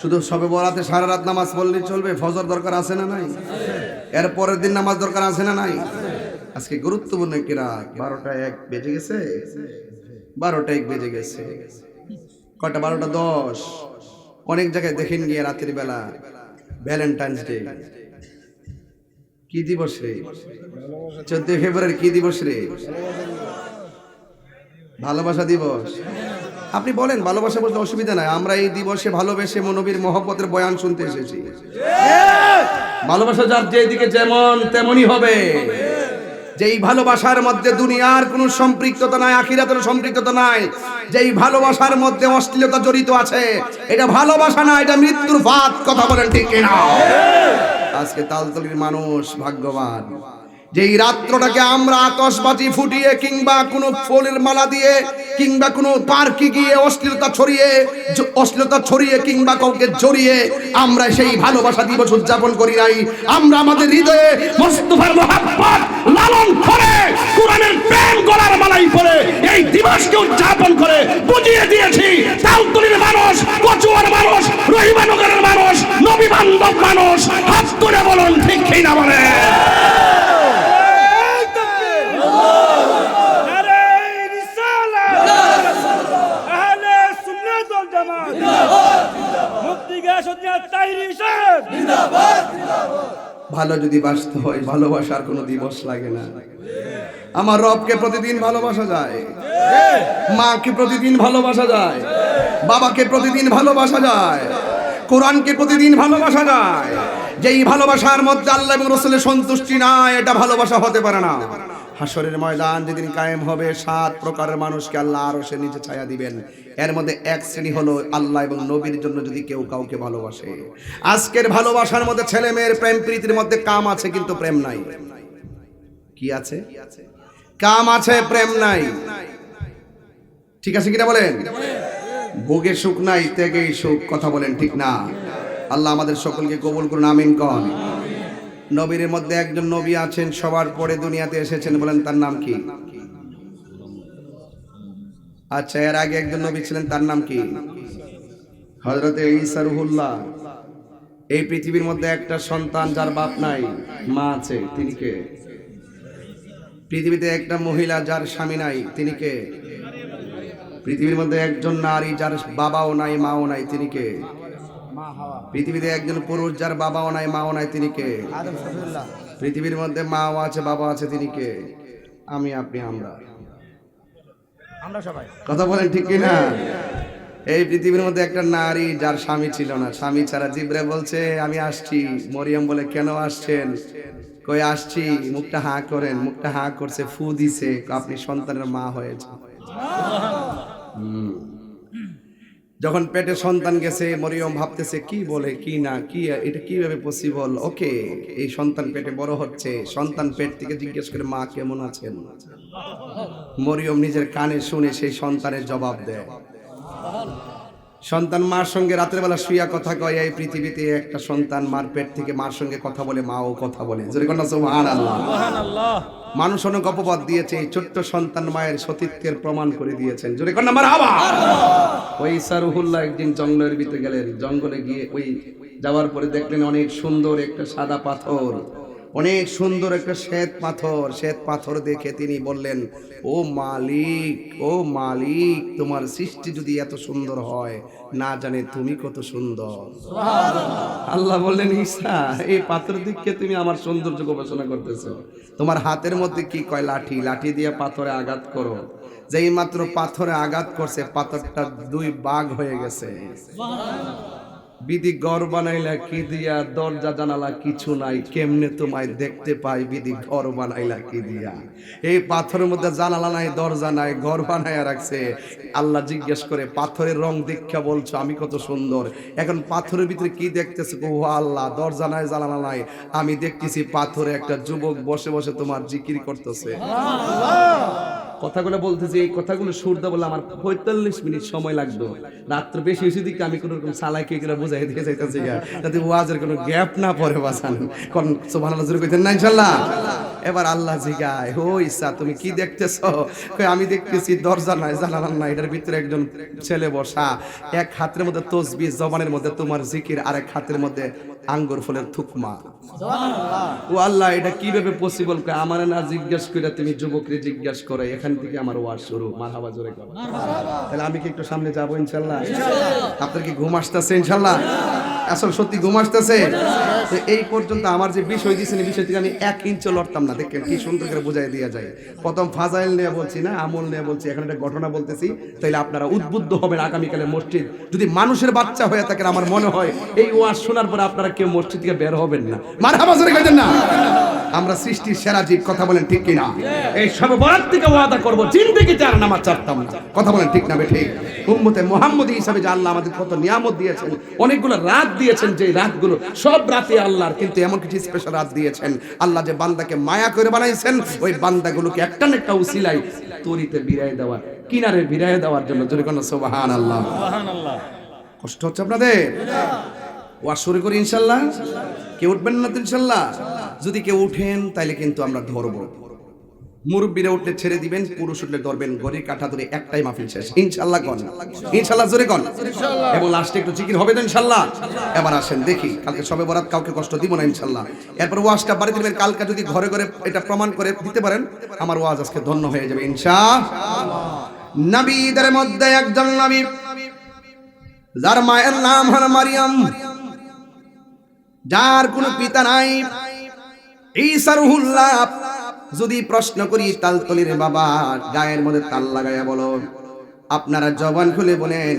শুধু শবে বরাতে সারা রাত নামাজ পড়লেই চলবে? ফজর দরকার আছে না নাই? এর পরের দিন নামাজ দরকার আছে না নাই? আজকে গুরুত্বপূর্ণ কি রাত, 12টা 1 বেজে গেছে, 12টা 1 বেজে গেছে। কটা? 12টা 10। অনেক জায়গায় দেখেন গিয়ে রাতের বেলা ভ্যালেন্টাইন্স ডে। কি দিবস রে? 14 ফেব্রুয়ারি কি দিবস রে? ভালোবাসা দিবস। আপনি বলেন ভালোবাসা বলতে অসুবিধা নাই, আমরা এই দিবসে ভালোবেসে নবীর মহব্বতের বয়ান শুনতে এসেছি। ভালোবাসা যার যেদিকে যেমন তেমনই হবে। যেই ভালোবাসার মধ্যে দুনিয়ার কোনো সম্পৃক্ততা নাই, আখিরাতের সম্পৃক্ততা নাই, যেই ভালোবাসার মধ্যে অশ্লীলতা জড়িত আছে, এটা ভালোবাসা না, এটা মৃত্যুর ফাঁদ। কথা বলেন ঠিক কিনা? আজকে তালতলির মানুষ ভাগ্যবান, যেই রাত্রটাকে আমরা আতশবাজি ফুটিয়ে কিংবা কোনো ফুলের মালা দিয়ে কিংবা কোনো পার্কে গিয়ে অশ্লীলতা ছড়িয়ে কিংবা কাউকে জড়িয়ে আমরা সেই ভালোবাসা দিবস উদযাপন করি নাই। আমরা আমাদের হৃদয়ে মুস্তাফার মহব্বত লালন করে কোরআনের প্রেম গলার মালাই পরে এই দিবসকে উদযাপন করে বুঝিয়ে দিয়েছি তালতলির মানুষ, কচুয়ার মানুষ, রহিমানগরের মানুষ, নবী বান্ধব মানুষ। হাত তুলে বলুন ঠিক কিনা বলে? ভালো যদি বাসতে হয়, ভালোবাসার কোনো দিবস লাগে না। আমার রবকে প্রতিদিন ভালোবাসা যায়, মাকে প্রতিদিন ভালোবাসা যায়, বাবাকে প্রতিদিন ভালোবাসা যায়, কোরআনকে প্রতিদিন ভালোবাসা যায়। যেই ভালোবাসার মধ্যে আল্লাহ এবং রাসূলের সন্তুষ্টি নাই, এটা ভালোবাসা হতে পারে না। হাসরের ময়দান যেদিন কায়েম হবে, 7 প্রকারের মানুষকে আল্লাহ আরশের নিচে ছায়া দিবেন। এর মধ্যে এক শ্রেণী হলো আল্লাহ এবং নবীর জন্য যদি কেউ কাউকে ভালোবাসে। আজকের ভালোবাসার মধ্যে ছেলে মেয়ের প্রেম প্রীতির মধ্যে কাম আছে কিন্তু প্রেম নাই। কি আছে? কাম আছে, প্রেম নাই। ঠিক আছে কিনা বলেন? ভোগে সুখ নাই, ত্যাগেই সুখ। কথা বলেন ঠিক না? আল্লাহ আমাদের সকলকে কবুল করুন, আমিন কন। নবীর মধ্যে একজন নবী আছেন, সবার পরে দুনিয়াতে এসেছেন, বলেন তার নাম কি? আচ্ছা, এর আগে একজন নবী ছিলেন, তার নাম কি? হযরতে ঈসা রূহুল্লাহ। এই পৃথিবীর মধ্যে একটা সন্তান যার বাপ নাই, মা আছে, তিনি কে? পৃথিবীতে একটা মহিলা যার স্বামী নাই, তিনি কে? পৃথিবীর মধ্যে একজন নারী যার বাবাও নাই, মাও নাই, তিনি কে? পৃথিবীতে একজন পুরুষ যার বাবাও নাই, মাও নাই, তিনি কে? পৃথিবীর মধ্যে মাও আছে, বাবা আছে, তিনি কে? আমি, আপনি, আমরা সবাই। কথা বলেন ঠিক কিনা? এই পৃথিবীর মধ্যে একটা নারী যার স্বামী ছিল না, স্বামী ছাড়া। জিবরাইল বলছে আমি আসছি। মরিয়ম বলে কেন আসছেন? কই আসছি, মুখটা হাঁ করেন। মুখটা হাঁ করছে, ফু দিছে, আপনি সন্তানের মা হয়েছে। যখন পেটে সন্তান গেছে, মরিয়ম ভাবতেছে কি বলে, কি না, কি এটা কিভাবে পসিবল। ওকে, এই সন্তান পেটে বড় হচ্ছে, সন্তান পেট থেকে জিজ্ঞেস করে মা কেমন আছেন। মরিয়ম নিজের কানে শুনে সেই সন্তানের জবাব দেয়। সন্তান মার সঙ্গে রাতের বেলা শুইয়া কথা কয়। এই পৃথিবীতে একটা সন্তান মার পেট থেকে মার সঙ্গে কথা বলে, মাও কথা বলে। জোরে কন্যা সুবহানাল্লাহ। মানুষ অনেক অপবাদ দিয়েছে, এই ছোট্ট সন্তান মায়ের সতীত্বের প্রমাণ করে দিয়েছেন। জোরে কন্যা মারহাবা। ওই ঈসা রূহুল্লাহ একদিন জঙ্গলের ভিতরে গেলেন। জঙ্গলে গিয়ে ওই যাওয়ার পরে দেখলেন অনেক সুন্দর একটা সাদা পাথর, অনেক সুন্দর একটা শ্বেত পাথর। শ্বেত পাথর দেখে তিনি বললেন, ও মালিক, ও মালিক, তোমার সৃষ্টি যদি এত সুন্দর হয়, না জানে তুমি কত সুন্দর। আল্লাহ বললেন, ঈসা, এই পাথর দিকে তুমি আমার সৌন্দর্য গবেষণা করতেছো। তোমার হাতের মধ্যে কি কয়? লাঠি। লাঠি দিয়ে পাথরে আঘাত করো। যেই মাত্র পাথরে আঘাত করছে, পাথরটা 2 ভাগ হয়ে গেছে। বিধি ঘর বানাইলা কি দিয়া, দরজা জানালা কিছু নাই, কেমনে তোমায় দেখতে পাই বিধি ঘর বানাইলা কি দিয়া। এই পাথরের মধ্যে জানালা নাই, দরজা নাই, ঘর বানাইয়া রাখছে। আল্লাহ জিজ্ঞেস করে পাথরের রং দেখা বলছো আমি কত সুন্দর, এখন পাথরের ভিতরে কি দেখতেছে? ও আল্লাহ, দরজা নাই জানালা নাই, আমি দেখতেছি পাথরে একটা যুবক বসে বসে তোমার জিকির করতেছে। কথাগুলো বলতেছি, এই কথাগুলো শুনতে বলে আমার 45 মিনিট সময় লাগবে। রাত্রে বেশি হয়েছে দিকে আমি কোনো রকম সালাইকে এগুলো বুঝাই দিয়ে যাইতেছি যাতে ওয়াজের কোনো গ্যাপ না পড়ে বাঁচান। কোন সুবহানাল্লাহ জোরে কইতেন না ইনশাআল্লাহ। এবার আল্লাহ জিগায়, ও ঈসা তুমি কি দেখতেছো? কই আমি দেখতেছি দরজা নাই জানালা নাই, এটার ভিতরে একজন ছেলে বসা, এক হাতের মধ্যে তসবিহ, জবানের মধ্যে তোমার জিকির, আর এক হাতের মধ্যে আঙ্গুর ফলের থুকমা। ও আল্লাহ, এটা কিভাবে পসিবল? আমার না জিজ্ঞেস করে তুমি যুবকরে জিজ্ঞেস করে, এখান থেকে আমার ওয়াজ শুরু। মারহাবা জোরে করো। তাহলে আমি কি একটু সামনে যাবো ইনশাআল্লাহ? আপনার কি ঘুম আসতেছে ইনশাআল্লাহ? আসল সত্যি ঘুম আসতেছে? তো এই পর্যন্ত আমার যে বিষয় দিয়েছেন, এই বিষয় থেকে আমি 1 ইঞ্চও লড়তাম না। দেখেন কি সুন্দর করে বুঝাই দেওয়া যায়। প্রথম ফাজাইল নিয়ে বলছি না, আমল নিয়ে বলছি, এখন একটা ঘটনা বলতেছি, তাইলে আপনারা উদ্বুদ্ধ হবেন। আগামীকালে মসজিদ যদি মানুষের বাচ্চা হয়ে থাকেন, আমার মনে হয় এই ওয়াজ শোনার পরে আপনারা কেউ মসজিদ থেকে বের হবেন না। মারহাবা জোরে কইতেন না? আমরা সৃষ্টির সেরা জীব, কথা বলেন ঠিক কিনা? এই সব বরাত থেকে ওয়াদা করব, জিন্দেগিতে আর নামাজ ছাড়তাম না। কথা বলেন ঠিক না বেঠিক? উম্মতে মুহাম্মদী হিসাবে যে আল্লাহ আমাদের কত নিয়ামত দিয়েছেন, অনেকগুলো রাত দিয়েছেন, যে রাতগুলো সব রাতে আল্লাহর, কিন্তু এমন কিছু স্পেশাল রাত দিয়েছেন আল্লাহ, যে বান্দাকে মায়া করে বানাইছেন, ওই বান্দাগুলোকে একটা না একটা উসিলায় তরিতে বিরায় দেওয়ার, কিনারে বিরায় দেওয়ার জন্য। জোরে কোন সুবহানাল্লাহ। সুবহানাল্লাহ। কষ্ট হচ্ছে আপনাদের? ওয়াজ শুরু করি ইনশাআল্লাহ। কেউ উঠবেন না তো ইনশাআল্লাহ? যদি কেউ উঠেন তাইলে কিন্তু আমরা ধরবো। মুরব্বীরা উঠলে ছেড়ে দিবেন, পুরুষ উঠলে ধরবেন। ঘড়ির কাঁটা ধরে একটাই মাহফিল শেষ ইনশাআল্লাহ। কোন ইনশাআল্লাহ জোরে কোন ইনশাআল্লাহ। এবং লাস্টে একটু জিকির হবে তো ইনশাআল্লাহ। এবার আসেন দেখি, কালকে সবে বরাত, কাউকে কষ্ট দিব না ইনশাআল্লাহ। এরপর ওয়াজটা বাড়িতে দিবেন। কালকে যদি ঘরে ঘরে এটা প্রমাণ করে দিতে পারেন, আমার ওয়াজ আজকে ধন্য হয়ে যাবে ইনশাআল্লাহ। নবীদের মধ্যে একজন নবী, যার মায়ের নাম হলো মারিয়াম, যার কোনো পিতা নাই, ঈসা রুহুল্লাহ। যদি প্রশ্ন করি, তালতলির বাবা, গায়ের মধ্যে তাল লাগাইয়া বলো, আপনারা জবান খুলে বলেন,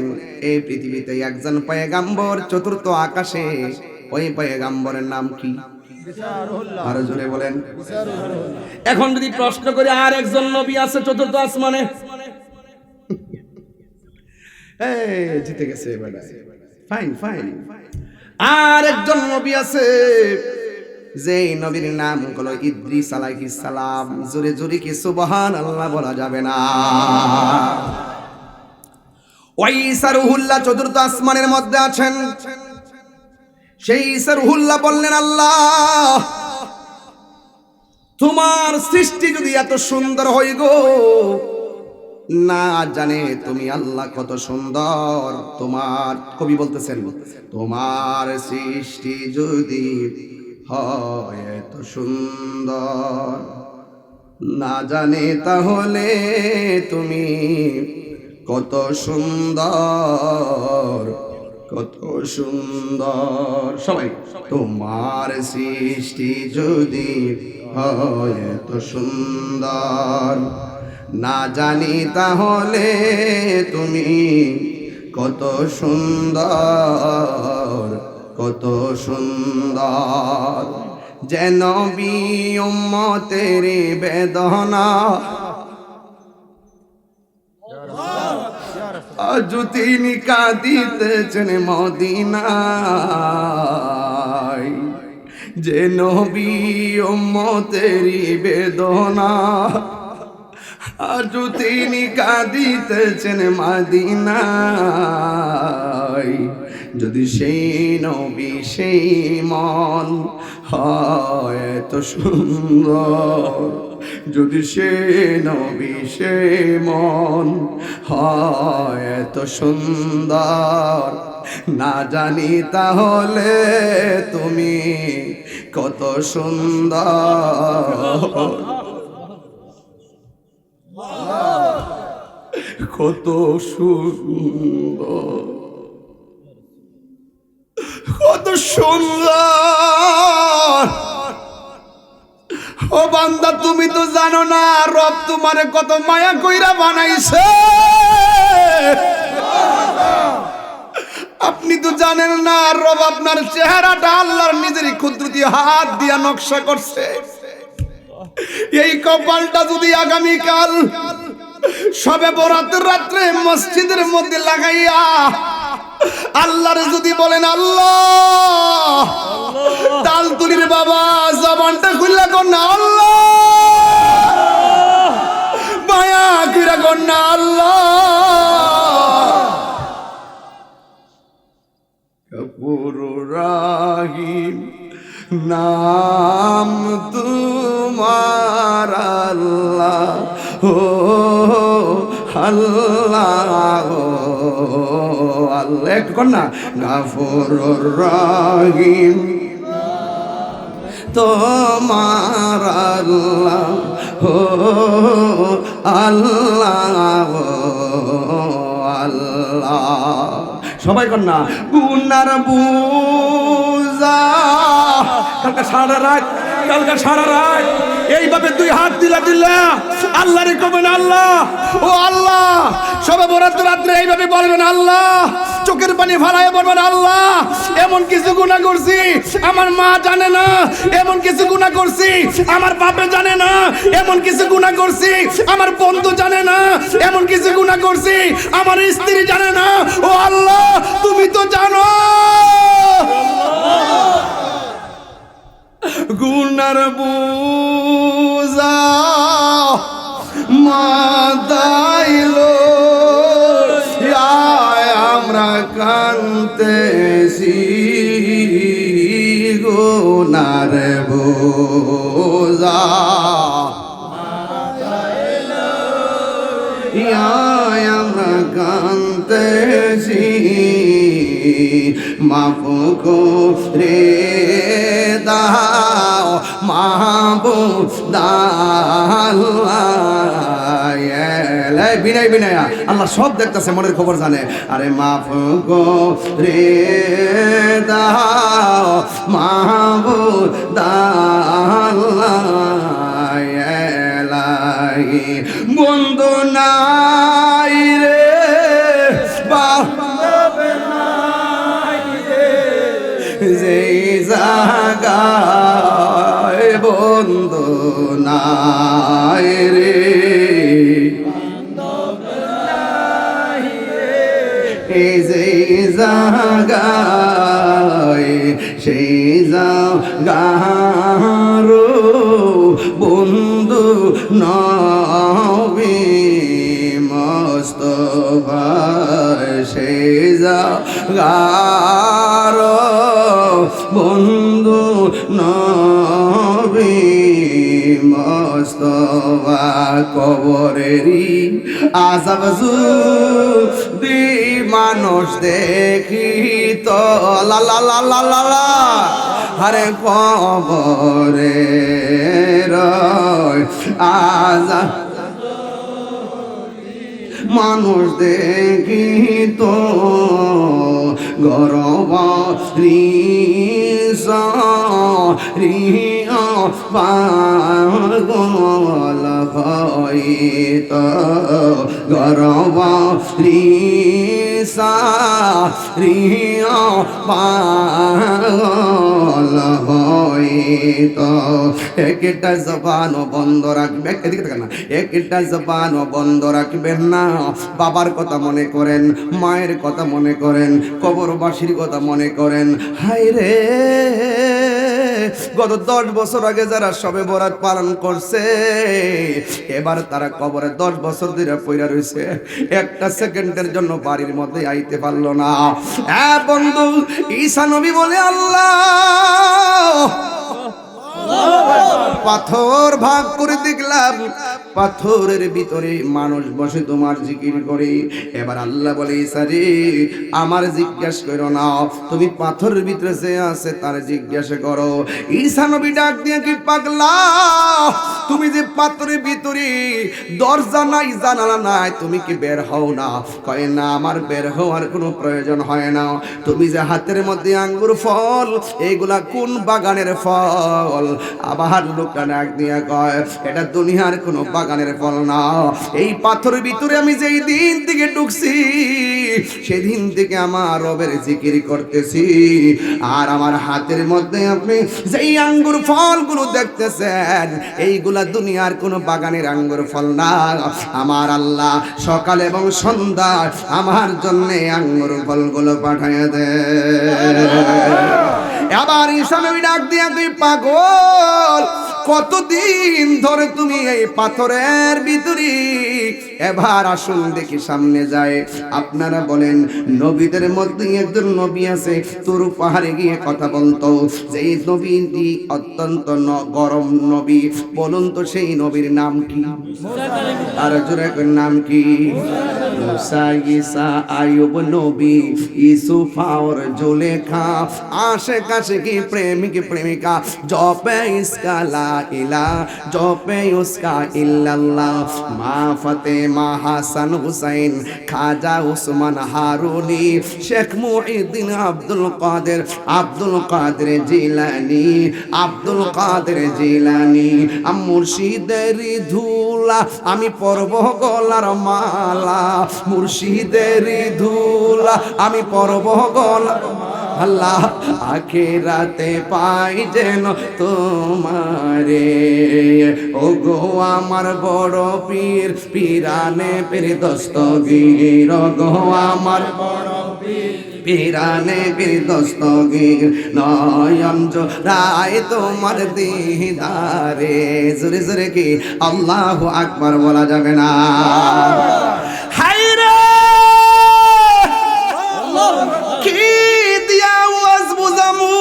এই পৃথিবীতে একজন পয়গাম্বর, চতুর্থ আকাশে, ওই পয়গাম্বরের নাম কি? আরো জোরে বলেন। এখন যদি প্রশ্ন করি, আর একজন নবী আছে চতুর্থ আসমানে, এই জিতে গেছে বেটা, ফাইন ফাইন। আর একজন নবী আছে, যেই নবীর নাম হলো ইদ্রিস আলাইহিস সালাম। জোরে জোরে কি সুবহানাল্লাহ বলা যাবে না? ওই ঈসা রুহুল্লাহ চতুর্থ আসমানের মধ্যে আছেন। সেই ঈসা রুহুল্লাহ বললেন, আল্লাহ, তোমার সৃষ্টি যদি এত সুন্দর হই গো, না জানে তুমি আল্লাহ কত সুন্দর। তোমার কবি বলতেছেন, তোমার সৃষ্টি যদি হয় এত সুন্দর, না জানে তাহলে তুমি কত সুন্দর, কত সুন্দর। সবাই, তোমার সৃষ্টি যদি হয় এত সুন্দর, না জানি তাহলে তুমি কত সুন্দর, কত সুন্দর। যেন বি উম্মতের বেদনা আজ তিনি কাঁদিতেছেন মদিনায়। যে নবী উম্মতের বেদনা আজ তিনি কাঁদিতেছেন মদিনায়। যদি সেই নবী সেই মন হয় এত সুন্দর, যদি সে নবী সে মন হয় এত সুন্দর, না জানি তাহলে তুমি কত সুন্দর, কত সুন্দর, কত সুন্দর। ও বান্দা, তুমি তো জানো না রব তোমারে কত মায়া কইরা বানাইছে। আপনি তো জানেন না রব আপনার চেহারাটা আল্লাহর নিজেরই কুদরতি হাত দিয়া নকশা করছে। এই কপালটা যদি আগামীকাল শবে বরাতের রাত্রে মসজিদের মধ্যে লাগাইয়া আল্লাহরে যদি বলেন আল্লাহ, তাল তুলির বাবা জবানটা খুললা কর না আল্লাহ, মায়া কইরা কর না আল্লাহ। গফুর রহিম নাম তোমার আল্লাহ, ও আল্লাহ, ও আল্লাহ। একটু কর না, গফুর রহিম তোমার আল্লাহ, ও আল্লাহ, ও আল্লাহ। সবাই কর না, গুনার বুঝা কালকে সারা রাত, কালকে সারা রাত এইভাবে দুই হাত দিলা আল্লাহরে কবেন আল্লাহ, ও আল্লাহ। সবে বরাত রাত্রে এইভাবে বলবেন আল্লাহ, চোখের পানি ফালায় বলবেন আল্লাহ, এমন কিছু গুনাহ করছি আমার মা জানে না, এমন কিছু গুনাহ করছি আমার বাপে জানে না, এমন কিছু গুনাহ করছি আমার বন্ধু জানে না, এমন কিছু গুনাহ করছি আমার স্ত্রী জানে না, ও আল্লাহ তুমি তো জানো। গুনার বুঝা মাদাইলো আমরা কান্তেছি, গুনার বুঝা আমরা কান্তেছি, মাফ করে দাও মাহবুব বিনয় বিনয়া আল্লাহ সব দেখতেছে, মনের খবর জানে। আরে মাফ করে দাও মাহবুব বন্ধু নাই রে যেই জাগায় বন্ধু নাই রে, এই যেই জাগায় সেই জাগার বন্ধু নবী মুস্তাফা, সেই জাগার বন্ধু নবী মুস্তাফা। কবরেরই আযাব যদি মানুষ দেখি তো লা লা লা লা লা লা, আরে কবরের আযাব মানুষ দেখি তো গরব পাগল হইত, গরব পাগল হইত। একটা জবানও বন্ধ রাখবে, এদিকে দেখেন না, একটা জবানও বন্ধ রাখবেন না। বাবার কথা মনে করেন, মায়ের কথা মনে করেন, কবরবাসীর কথা মনে করেন। হায় রে, গত 10 বছর আগে যারা শবে বরাত পালন করছে, এবার তারা কবরে 10 বছর ধরে পইরা রইছে, একটা সেকেন্ডের জন্য বাড়ির মধ্যে আইতে পারলো না। হ্যাঁ বন্ধু, ঈসা নবী বলে আল্লাহ পাথর ভাগ করে দেখলাম, পাথরের ভিতরে মানুষ বসে তোমার জিকির করে। এবার আল্লাহ বলে ঈসা রে, আমার জিজ্ঞাসা করো না, তুমি পাথরের ভিতরে যে আছে তার জিজ্ঞাসা করো। ঈসা নবী ডাক দিয়ে কি পাগলা, তুমি যে পাথরের ভিতরে দরজা নাই জানালা নাই, তুমি কি বের হও না? কয় না, আমার বের হওয়ার কোনো প্রয়োজন হয় না। তুমি যে হাতের মধ্যে আঙ্গুর ফল, এইগুলা কোন বাগানের ফল? আবার লোকটা ডাক দিয়া কয় এটা দুনিয়ার কোনো বাগানের ফল না, এই পাথরের ভিতরে আমি যেই দিন থেকে ঢুকছি সেদিন থেকে আমার রবের জিকির করতেছি, আর আমার হাতের মধ্যে আপনি যেই আঙ্গুর ফলগুলো দেখতেছেন এইগুলা দুনিয়ার কোনো বাগানের আঙ্গুর ফল না, আমার আল্লাহ সকাল এবং সন্ধ্যা আমার জন্য আঙ্গুর ফলগুলো পাঠায় দেয়। আবার ঈশা নবী ডাক দিয়া তুই পাগল, কতদিন ধরে তুমি এই পাথরের ভিতরে, এবার আসুন দেখি সামনে যায়। আপনারা বলেন নবীদের মধ্যে একজন নবী আছে তোর পাহাড়ে গিয়ে কথা বলতো, যে এই নবীটি অত্যন্ত গরম নবী, বলুন তো সেই নবীর নাম কি? আর জোরে নাম কি? মুসা, ঈসা, আইয়ুব নবী, ইউসুফ আর জুলেখা, আশিক কি প্রেমিক প্রেমিকা, জপে ইসকা লা ইলাহা, জপে উসকা ইল্লাল্লাহ, মা ফাতেমা হাসান হুসাইন, খাজা উসমান হারুনি, শেখ মুঈদ্দিন আব্দুল কাদের জিলানী, আব্দুল কাদের জিলানী, মুর্শিদের ধুলা আমি পরব গলার মালা, মুর্শিদের ধুলা আমি পরব গলার আল্লাহ, আখিরাতে পাই যেন তোমারে, ও গো আমার বড় পীর, পীরানে পীর দস্তগীর, ও গো আমার বড় পীর, পীরানে পীর দস্তগীর, নয়ন জোড়ায় তোমার দিদারে। জোরে জোরে কি আল্লাহু আকবার বলা যাবে না? হায়রে কি দিয়া ওয়াজ বুঝামু,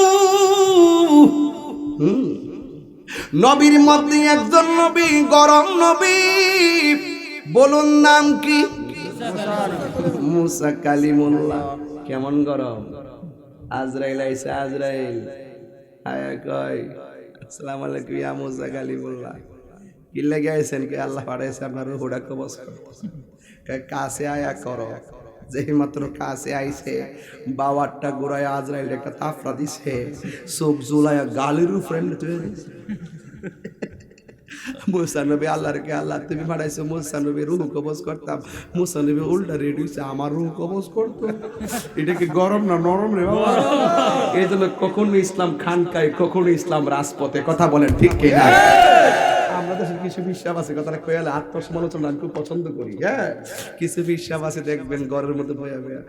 নবীর মধ্যে একজন নবী গরম নবী, বলুন নাম কি? মুসা কালিমুল্লাহ। কেমন গরম? আজরাইল আইছে, আজরাইল আয়া কয় আসসালামু আলাইকুম ইয়া মুসা কালিমুল্লাহ, কি লাগে আইছেন? কি আল্লাহ পাঠাইছে আপনার রূহটা কবজ করতে, কাছে আয়া করো। যেই মাত্র কাছে আইছে বাবারটা গোড়ায় আজরাইল একটা তাফরা দিছে, চোখ জুলাইয়া গালির উপরে মুসা নবী আল্লাহকে, আল্লাহ তুমি পাঠাইছো মুসা নবী রুহ কবজ করতাম, মুসা নবী উল্টা রেডি হইছে আমার রুহ কবজ করতো। এটা কি গরম না নরম রে বাবা? এই জন্য কখনো ইসলাম খানকায়, কখনো ইসলাম রাজপথে, কথা বলেন ঠিক কি না? আমরা দেশের কিছু বিশ্বাস আছে, কথাটা কয়ালে আত্মসমালোচনা আমি খুব পছন্দ করি। হ্যাঁ, কিছু বিশ্বাস আছে দেখবেন ঘরের মধ্যে বয়া বয়া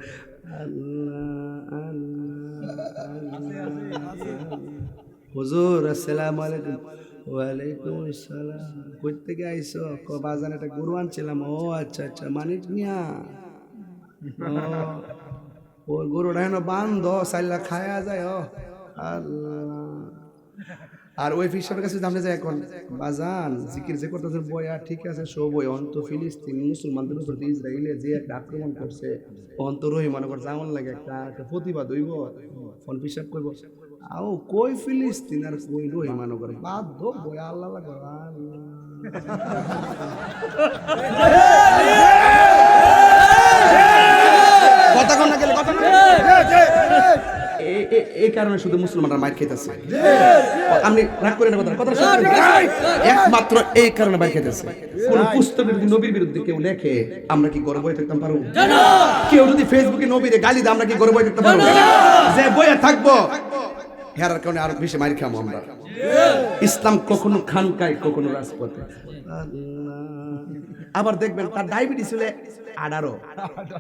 হুজুর আসসালামু আলাইকুম। ওয়ালাইকুম আসসালাম। কই থেকে আইছো? বাজারে একটা গরু আনছিলাম। ও আচ্ছা আচ্ছা, মানিক মিয়া, ওই গরুটা হেন বান্ধ চাইলা খায়া যায়। ও আল্লাহ। আর ওই ফিসাবের কাছে জানতে যায় এখন বাজান জিকির যে করতেছে বয়া ঠিক আছে, সব ওই অন্ত ফিলিস্তিন মুসলমানদের উপর ইসরায়েলে যে একটা আক্রমণ করছে, অন্ত রহি মনে করছে এমন লাগে একটা প্রতিবাদ হইব, ফোন ফিসাব করবো। আও কই ফিলিস্তিন আর কই রহি মনে করে বাধ্য বয়া আল্লাহ লাগে। কথা কোন না গেলে কথা এই কারণে শুধু মুসলমানরা মার খেতেছে। আপনি রাগ করেন না, কথা একমাত্র এই কারণে মার খেতেছে। কোন পুস্তকের যদি নবীর বিরুদ্ধে কেউ লেখে আমরা কি গর্ব হয়ে থাকতাম পারবো? কেউ যদি ফেসবুকে নবীরে গালি দেয় আমরা কি গর্ব হয়ে থাকতাম পারবো? যে বইয়া থাকবো হেরার কারণে আরো বেশি মার খাবো আমরা। ইসলাম কখনো খানকায়, কখনো রাজপথে। আবার দেখবেন তার ডায়াবেটিস হলে 18,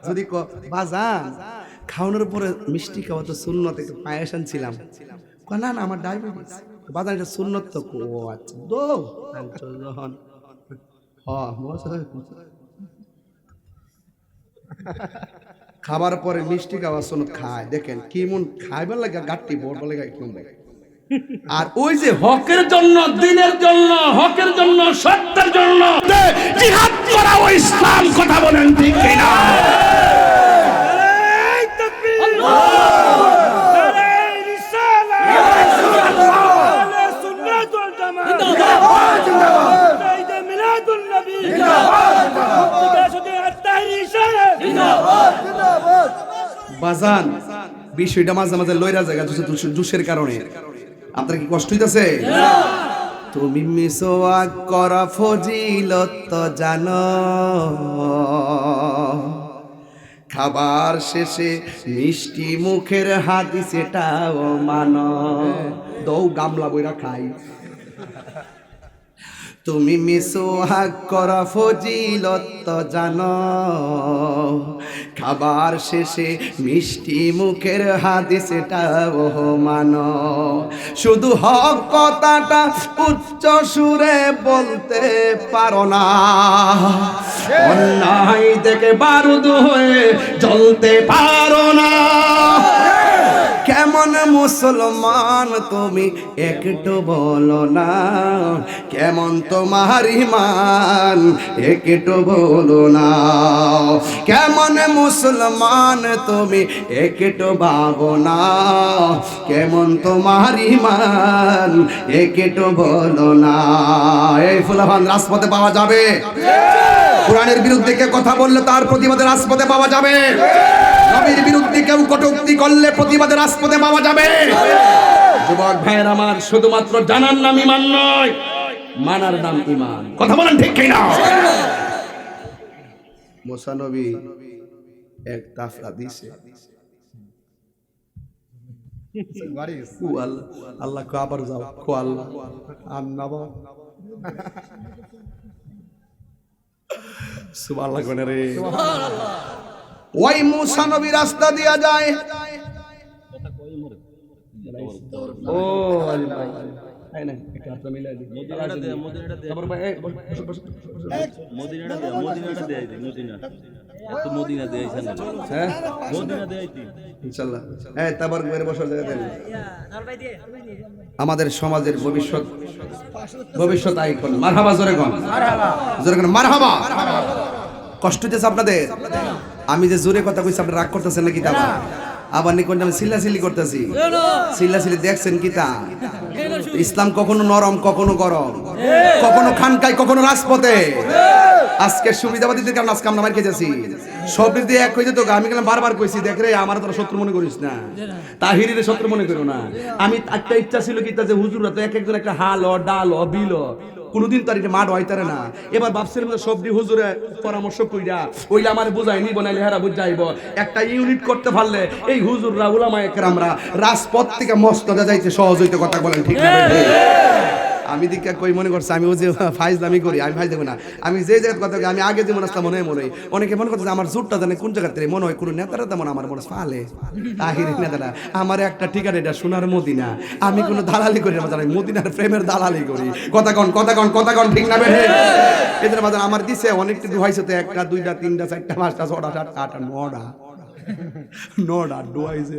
যদি বাজান খাওয়ানোর পরে মিষ্টি খাওয়া তো সুন্নত, একটু পায়েস আনছিলাম। না না আমার ডায়াবেটিস। বাজান এটা সুন্নত তো। ও আচ্ছা দো যখন খাবার পরে মিষ্টি খাওয়া সুন্নত খায়, দেখেন কি মন খাইবার লাগে গাট্টি বড় লাগে একদম। আর ওই যে হকের জন্য, দিনের জন্য, হকের জন্য, সত্যের জন্য জিহাদ করা ওই ইসলাম, কথা বলেন ঠিক কিনা? বাজান বিষয়টা মাঝে মাঝে লইরা জায়গা জুসের কারণে। আপনার কি কষ্ট হইতাছে? তুমি মিসওয়াক করা ফজিলত তো জানো, খাবার শেষে মিষ্টি মুখের হাদিস এটাও মানো। দৌ গামলা বইরা খাই। তুমি মিসওয়াক করা ফজিলত তো জানো, খাবার শেষে মিষ্টি মুখের হাদিস এটাও মানো। শুধু হক কথাটা উচ্চ সুরে বলতে পারো না, অন্যায় থেকে বারুদ হয়ে জ্বলতে পারো না। কেমন মুসলমান তুমি একটু বলো না, কেমন তোমার ঈমান একটু বলো না। কেমন মুসলমান তুমি একটু ভাবো না, কেমন তোমার ঈমান একটু বলো না। এই ফুলাফান রাজপথে পাওয়া যাবে? কোরআনের বিরুদ্ধে কে কথা বললে তার প্রতিবাদে রাজপথে পাওয়া যাবে। নবীর বিরুদ্ধে কেউ কটূক্তি করলে প্রতিবাদে রাজপথে পাওয়া যাবে। যুবক ভাইয়ের আমার, শুধুমাত্র জানার নাম ঈমান নয়, মানার নাম ঈমান। কথা বলেন ঠিক কিনা? মুসা নবী এক তাফরা দিছে, আল্লাহ কো আবার যাও, কো আল্লাহ আন্নাব সুবহানাল্লাহ কোনে রে। ওই মুসা নবী রাস্তা দিয়া যায়। ও আল্লাহ, আই না একটা হাত মিলাই দি। মদিনাটা দে, মদিনাটা দে। তারপর ভাই এই মদিনাটা দে, মদিনাটা দে আইতে, মদিনা তো মদিনা দে আইছেন। হ্যাঁ মদিনা দে আইতে ইনশাআল্লাহ। এই তারপর মেরে বসার জায়গা দেন। আমাদের সমাজের ভবিষ্যৎ আইকন। মারহাবা জোরে কোন, মারহাবা জোরে কোন, মারহাবা। কষ্ট হইতেছে আপনাদের? আমি যে জোরে কথা কইছি আপনি রাগ করতেছেন নাকি? তা আবার নিকন আমি সিল্লাসিল্লি করতেছি। সিল্লাসিল্লি দেখছেন কি? তা ইসলাম কখনো নরম, কখনো গরম, কখনো খানকায়, কখনো রাজপথে। আজকে সুবিধাবাদীদের কারণে আজকে আমরা মার খেয়েছি। সব দিক দিয়ে এক হয়ে যেত। আমি গেলাম বারবার কইছি, দেখ রে আমার তোরা শত্রু মনে করিস না, তাহিরিরে শত্রু মনে করো না। আমি একটা ইচ্ছা ছিল কি, যে হুজুররা তো এক একজন একটা হাল ডাল বিল কোনদিন তার এটা মাঠ হইতারে না। এবার ভাবছিলাম সবদি হুজুরে পরামর্শ কইরা ওইলা আমার বুঝাই নিব, নাইলে হেরা বুঝাইব। একটা ইউনিট করতে পারলে এই হুজুররা উলামায়ে কেরামরা রাজপথ থেকে মস্তদে যাইতে সহজ হইতে। কথা বলেন ঠিক না? আমি দিকে কই মনে করছে আমি ও যে ফাইজলামি করি, আমি ফাইজ দেবো না। আমি যে জায়গার কথা আমি আগে যেমন আসলাম মনে হয় মনে হয় অনেকে মনে করছে আমার জোরটা জানে কোন জায়গা থেকে মনে হয় কোনো নেতারা তেমন আমার মনে ফালে তাহির নেতারা। আমার একটা ঠিকানা, এটা সোনার মদিনা। আমি কোনো দালালি করি না, আমি মদিনার প্রেমের দালালি করি। কথা কন, কথা কন, কথা কন ঠিক না বেঠে? এদের মাঝে আমার দিছে অনেকটা ডুহাইছে তো, একটা দুইটা তিনটা চারটা পাঁচটা ছটা সাতটা আটটা নটা ডুহাইছে।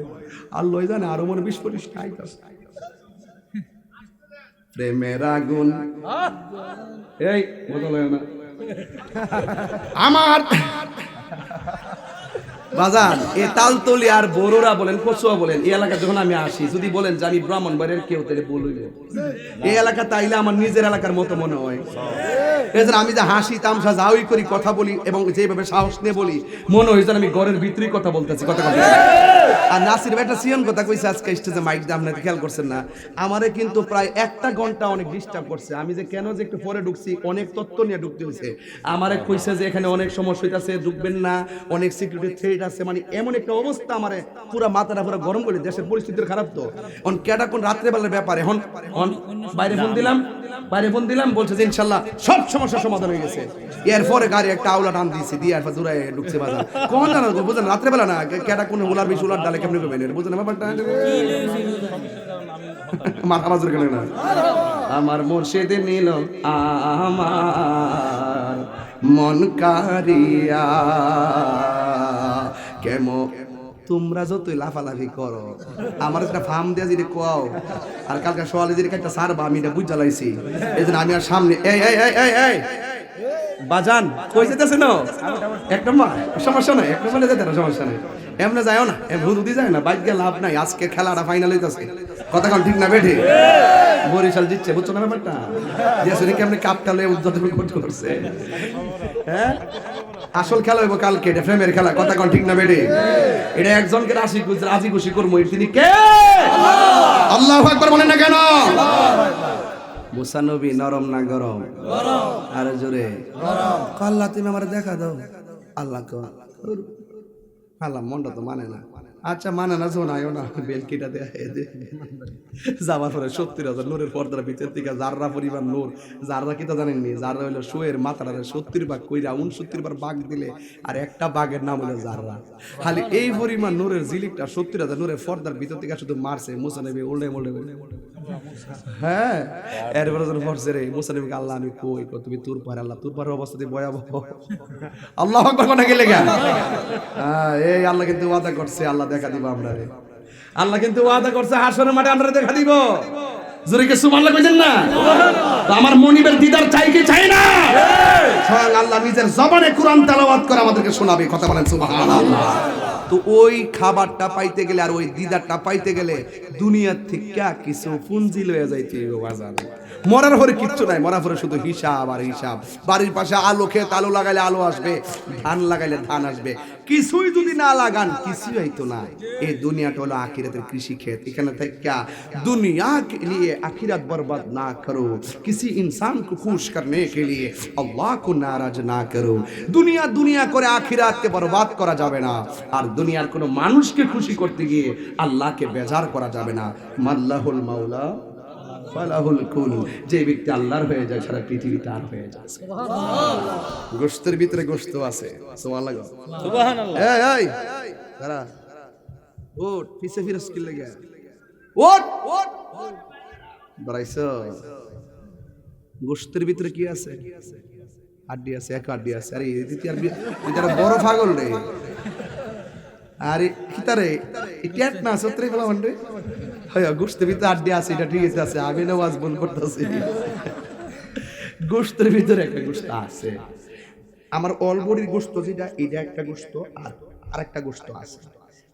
আর লই জানে আরো মনে 20-25টা আইতাছে। প্রেমের আগুন এই বদল না আমার বাজান। এ তালতলি আর বড়রা বলেন, কচুয়া বলেন, এই এলাকা যখন আমি আসি, যদি বলেন যে আমি ব্রাহ্মণবাড়ির কেউ, তাহলে বলইব এই এলাকা তাইলে আমার নিজের এলাকার মতো মনে হয়। এছাড়া আমি যে হাসি তামসা যাওই করি, কথা বলি এবং যেভাবে সাহস নিয়ে বলি, মনে হয় যেন আমি ঘরের ভিতরেই কথা বলতেছি। কথা কথা। আর নাসির ভাই একটা সিয়ন কথা কইছে আজকে স্টেজে মাইক দিয়ে, আপনারা খেয়াল করছেন না? আমারে কিন্তু প্রায় 1 ঘন্টা অনেক ডিস্টার্ব করছে। আমি যে কেন যে একটু পরে ঢুকছি, অনেক তথ্য নিয়ে ঢুকতে হয়েছে। আমারে কইছে যে এখানে অনেক সমস্যা হইতাছে, ঢুকবেন না, অনেক সিকিউরিটি থ্রেট আছে। মানে এমন একটা অবস্থা, আমারে পুরা মাথাটা পুরো গরম করে। দেশের পরিস্থিতি খারাপ তো, এখন কেডা কোন রাত্রে বেলার ব্যাপার। এখন বাইরে ফোন দিলাম, বলছে যে ইনশাআল্লাহ সব সমস্যার সমাধান হয়ে গেছে। এরপরে গাড়ি একটা আউলা টান দিয়েছি, দিয়ে এরপর দূরে ঢুকছে বাজার। কখন জানা বুঝলেন? রাত্রে বেলা না, কেডা কোন উলার বেশি উলার ডালে কেমনি করবেন বুঝলেন ব্যাপারটা? আমার মুর্শিদ নিল আমার মন কারিয়া। কেমন তোমরা যতই লাফালাফি করো, আমার একটা ফার্ম দিয়ে যদি কোয়াও, আর কালকে সকালে যদি একটা সারবা, আমি এটা বুঝ জ্বালাইছি। এই জন্য আমি আর সামনে এই বাজান কই যেতেছে না, একটা সমস্যা নাই, একটা মানে যেতে না, সমস্যা নাই। এমনি যাও না, হুদুদি যায় না, বাইক গিয়ে লাভ নাই। আজকে খেলাটা ফাইনাল হইতেছে। কথা কন ঠিক না বেঠে? বরিশাল জিতছে, বুঝছো না ব্যাপারটা? যে শুনে কেমনি কাপটা লয়ে উদ্বোধন করছে। হ্যাঁ, আসল খেলা হইব কালকে, এটা প্রেমের খেলা। কথা কন ঠিক না বেঠে? এটা একজনকে রাজি খুশি করবো, তিনি কে? আল্লাহু আকবার বলেন না কেন? মুসা নবী নরম না গরম? আরে জোরে আল্লাহ তুমি আমার দেখা দাও। আল্লাহ আল্লাহ মনটা তো মানে না। আচ্ছা মানে না, শোনায়ও না, বেলকিটা দেয়া যাওয়ার পরে 70,000 নূরের পর্দার ভিতর থেকে জাররা পরিমাণ নূর। জাররা কি তা জানেননি? জাররা হইলো শোয়ের মাথাটারে 70 ভাগ কইরা 69 বার বাঘ দিলে আর একটা বাঘের নাম হলো জাররা। খালি এই পরিমাণ নূরের জিলিকটা 70,000 নূরের পর্দার ভিতর থেকে শুধু মারছে মুসা নবী উল্টে মুল্টে। হ্যাঁ, এরপরে যখন পড়ছে রে মুসা নবীকে আল্লাহ আমি কই তুমি তুর পার, আল্লাহ তুর পারের অবস্থাতে ভয়াবহ। আল্লাহু আকবার কোন গেলে গা? এই আল্লাহ কিন্তু ওয়াদা করছে আল্লাহ দেখা দিব আমরা রে। আল্লাহ কিন্তু ওয়াদা করছে হাসরের মাঠে আমরা দেখা দিব। জোরে কি সুবহানাল্লাহ কইছেন না? তো আমার মনিবের দিদার চাই কি চাই না? স্বয়ং আল্লাহ নিজের জবানে কুরআন তেলাওয়াত করে আমাদেরকে শোনাবে। কথা বলেন সুবহানাল্লাহ। তো ওই খাবারটা পাইতে গেলে আর ওই দিদারটা পাইতে গেলে দুনিয়ার থেকে কিছু পুঞ্জি লয়ে যাইতে হবে বাজার। মরার পরে কিচ্ছু নাই, মরার পরে শুধু হিসাব আর হিসাব। বাড়ির পাশে আলু খেত, আলু লাগাইলে আলু আসবে, ধান লাগাইলে ধান আসবে। কিছুই যদি না লাগান কিছুই হইতো না। এই দুনিয়াটা হলো আখিরাতের কৃষি ক্ষেত। এখানে থেকে दुनिया के लिए आखिरत बर्बाद ना करो, किसी इंसान को खुश करने के लिए अल्लाह को नाराज ना करो। दुनिया दुनिया করে আখিরাতকে বরবাদ করা যাবে না, আর দুনিয়ার কোনো মানুষকে খুশি করতে গিয়ে আল্লাহকে বেজার করা যাবে না। মাল্লাহুল মাওলা ফালাহুল কুল। যে ব্যক্তি আল্লাহর হয়ে যায় সারা পৃথিবী তার হয়ে যায়। সুবহানাল্লাহ। গোশতের ভিতরে গোশত আছে। সুবহানাল্লাহ সুবহানাল্লাহ। এই এই দাঁড়া ওঠ, পিছে ফিরে স্কিল লাগা ওঠ ওঠ বড়াইছো। গোশতের ভিতরে কি আছে? হাড্ডি আছে, এক হাড্ডি আছে। আরে এটা বড় পাগল রে। আরে কিতারে ইটিয়াট না সত্রে বলা মানে হয় গোশতের ভিতরে হাড্ডি আছে, এটা ঠিক আছে। আমি নামাজ বন্ধ করতেছি। গোশতের ভিতরে একটা গোশত আছে। আমার অল বডির গোশত যেটা, এটা একটা গোশত, আর আরেকটা গোশত আছে।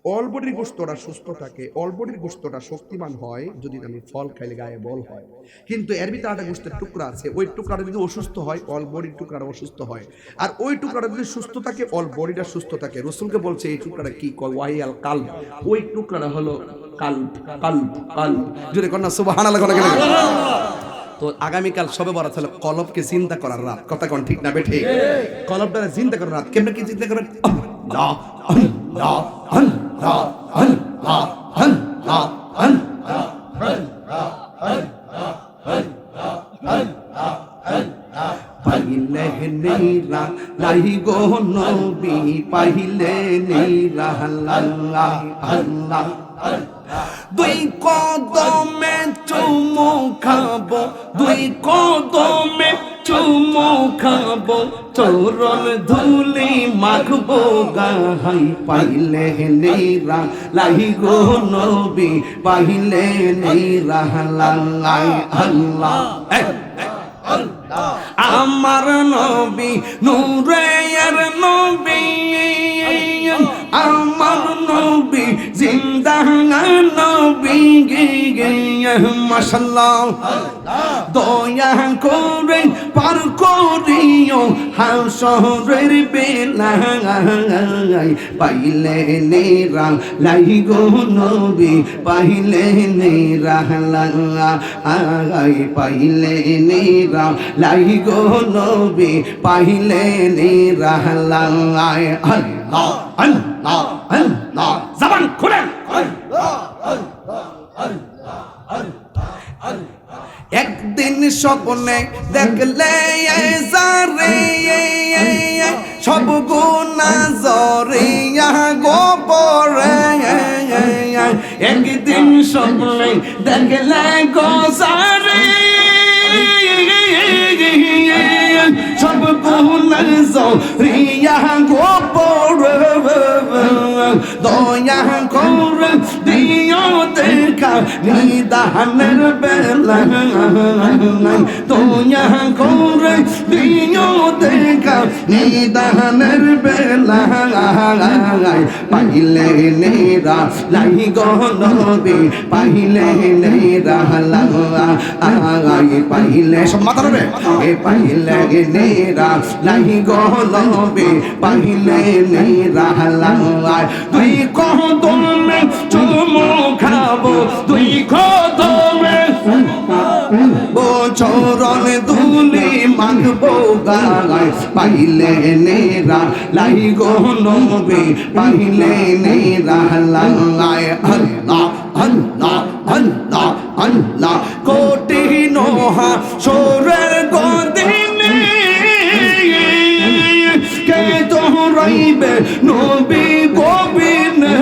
অল বডির গোশতটা সুস্থ থাকে, অল বডির গোশতটা শক্তিমান হয় যদি আমি ফল খাইলে গায়ে বল হয়। কিন্তু এর ভিতরে একটা গোশতের টুকরা আছে, ওই টুকরাটা যদি অসুস্থ হয় অল বডির টুকরাটা অসুস্থ হয়। আর ওই টুকরাটা যদি সুস্থ থাকে অল বডিটা সুস্থ থাকে। রাসূলকে বলছে এই টুকরাটা কি কয়? ওয়াইয়াল কালব। ওই টুকরাটা হলো কালব। কালব কালব জোরে কন্না সুবহানাল্লাহ কোন গেলে। তো আগামীকাল সবে বরাত হলো কলবকে চিন্তা করার রাত। কথা কোন ঠিক না বেঠে? কলবটারে চিন্তা করার রাত। কেমনে কি চিন্তা করবেন? আল্লাহ আল্লাহ আল্লাহ আল্লাহ আল্লাহ পাইলে নীরা লাহি গো নবী, পাইলে নীরা আল্লাহ আল্লাহ। দুই কদমে চুমু খাবো, দুই কদমে চুমু খাবো, চরণ ধুলি মাখবো গাহাই। পাইলে নীরা লাহি গো নবী, পাইলে নীরা আল্লাহ আল্লাহ। আমার নবী নূরের নবী, আমার নবী জিন্দা নবী। মাশাআল্লাহ দয়া করে পার করিও হাসরের বেলায়। পাইলে নীরা লাই গো নবী, পাইলে নীরা লাই, পাইলে নীরা লাই গো নবী, পাইলে নীরা লাই। আল্লাহ আল্লাহ আল্লাহ জবান খুলেন। একদিন স্বপ্নে দেখলে যারে সব গুনাহ জরিয়া গোপরে। একদিন স্বপ্নে দেখলে গো যারে সব গুনাহ জরিয়া গোপরে। দয়া করে দিও দেখা নিদানের বেলায়, দয়া করে দিও দেখা নিদানের বেলায়। পাইলে নীরা লাই গো নবী, পাইলে নীরা লাই, পাইলে সব মাথা রে। এ পাইলে নীরা লাই গো নবী, পাইলে নীরা লাই। দুই কদমে চুমু খাবো, দুই কদমে গায় পাইলে নেরা লাই গো নবী পাইলে নেরা লাগায় আল্লাহ আল্লাহ আল্লাহ আল্লাহ কোটি নোহা সোরের গদিনে কে তো রইবে নবী গোবিনে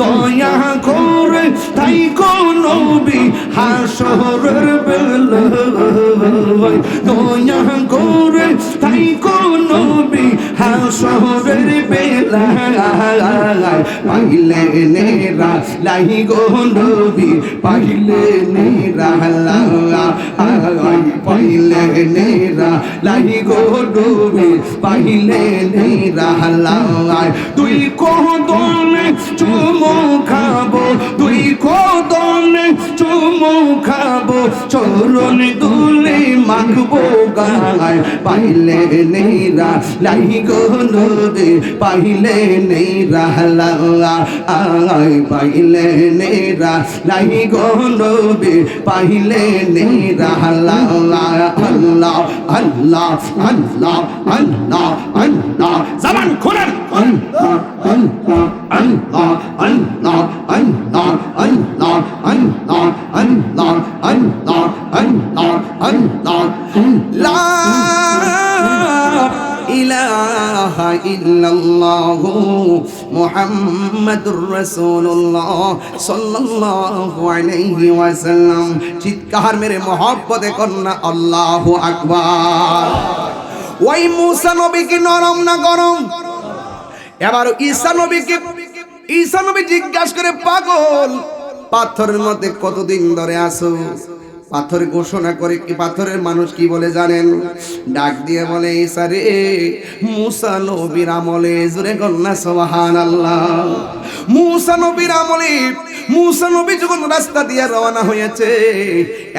দয়া করে তাই কোন নবী হাসরের বেলায় দয়া করে তাই কোন নবী হাসরের বেলায় পাইলে নেরা লাই গো নবী পাইলে নেরা লাগায় পাইলে নেরা লাই গো নবী পাইলে নেরা লাগায় তুই কদমে চুমু খাবো তুই কদমে চুমু খাবো চরণ দুলে মাখবো গায় পাইলে নেরা লাই গো নবী পাইলে নেরা লাগায় পাইলে নেরা লাই গো নবী পাইলে নেরা লাগায় আল্লাহ আল্লাহ আল্লাহ আল্লাহ আল্লাহ জবান খুলেন আল্লাহ আল্লাহ আল্লাহ আল্লাহ আল্লাহ আল্লাহ আল্লাহ আল্লাহ আল্লাহ আল্লাহ আল্লাহ লা ইলাহা ইল্লাল্লাহ মুহাম্মাদুর রাসূলুল্লাহ সাল্লাল্লাহু আলাইহি ওয়াসাল্লাম চিৎকার মেরে মহব্বতে করনা আল্লাহু আকবার ওই মুসা নবী কি নরম না গরম এবার ঈসা নবী জিজ্ঞাসা করে পাগল পাথরের মধ্যে কতদিন ধরে আছো পাথর ঘোষণা করে কি পাথরের মানুষ কি বলে জানেন ডাক দিয়ে বলে ঈসা রে মুসা নবীর আমলে জোরে গন্না সুবহানাল্লাহ মুসা নবীর আমলে মুসা নবী যখন রাস্তা দিয়ে রওনা হয়েছে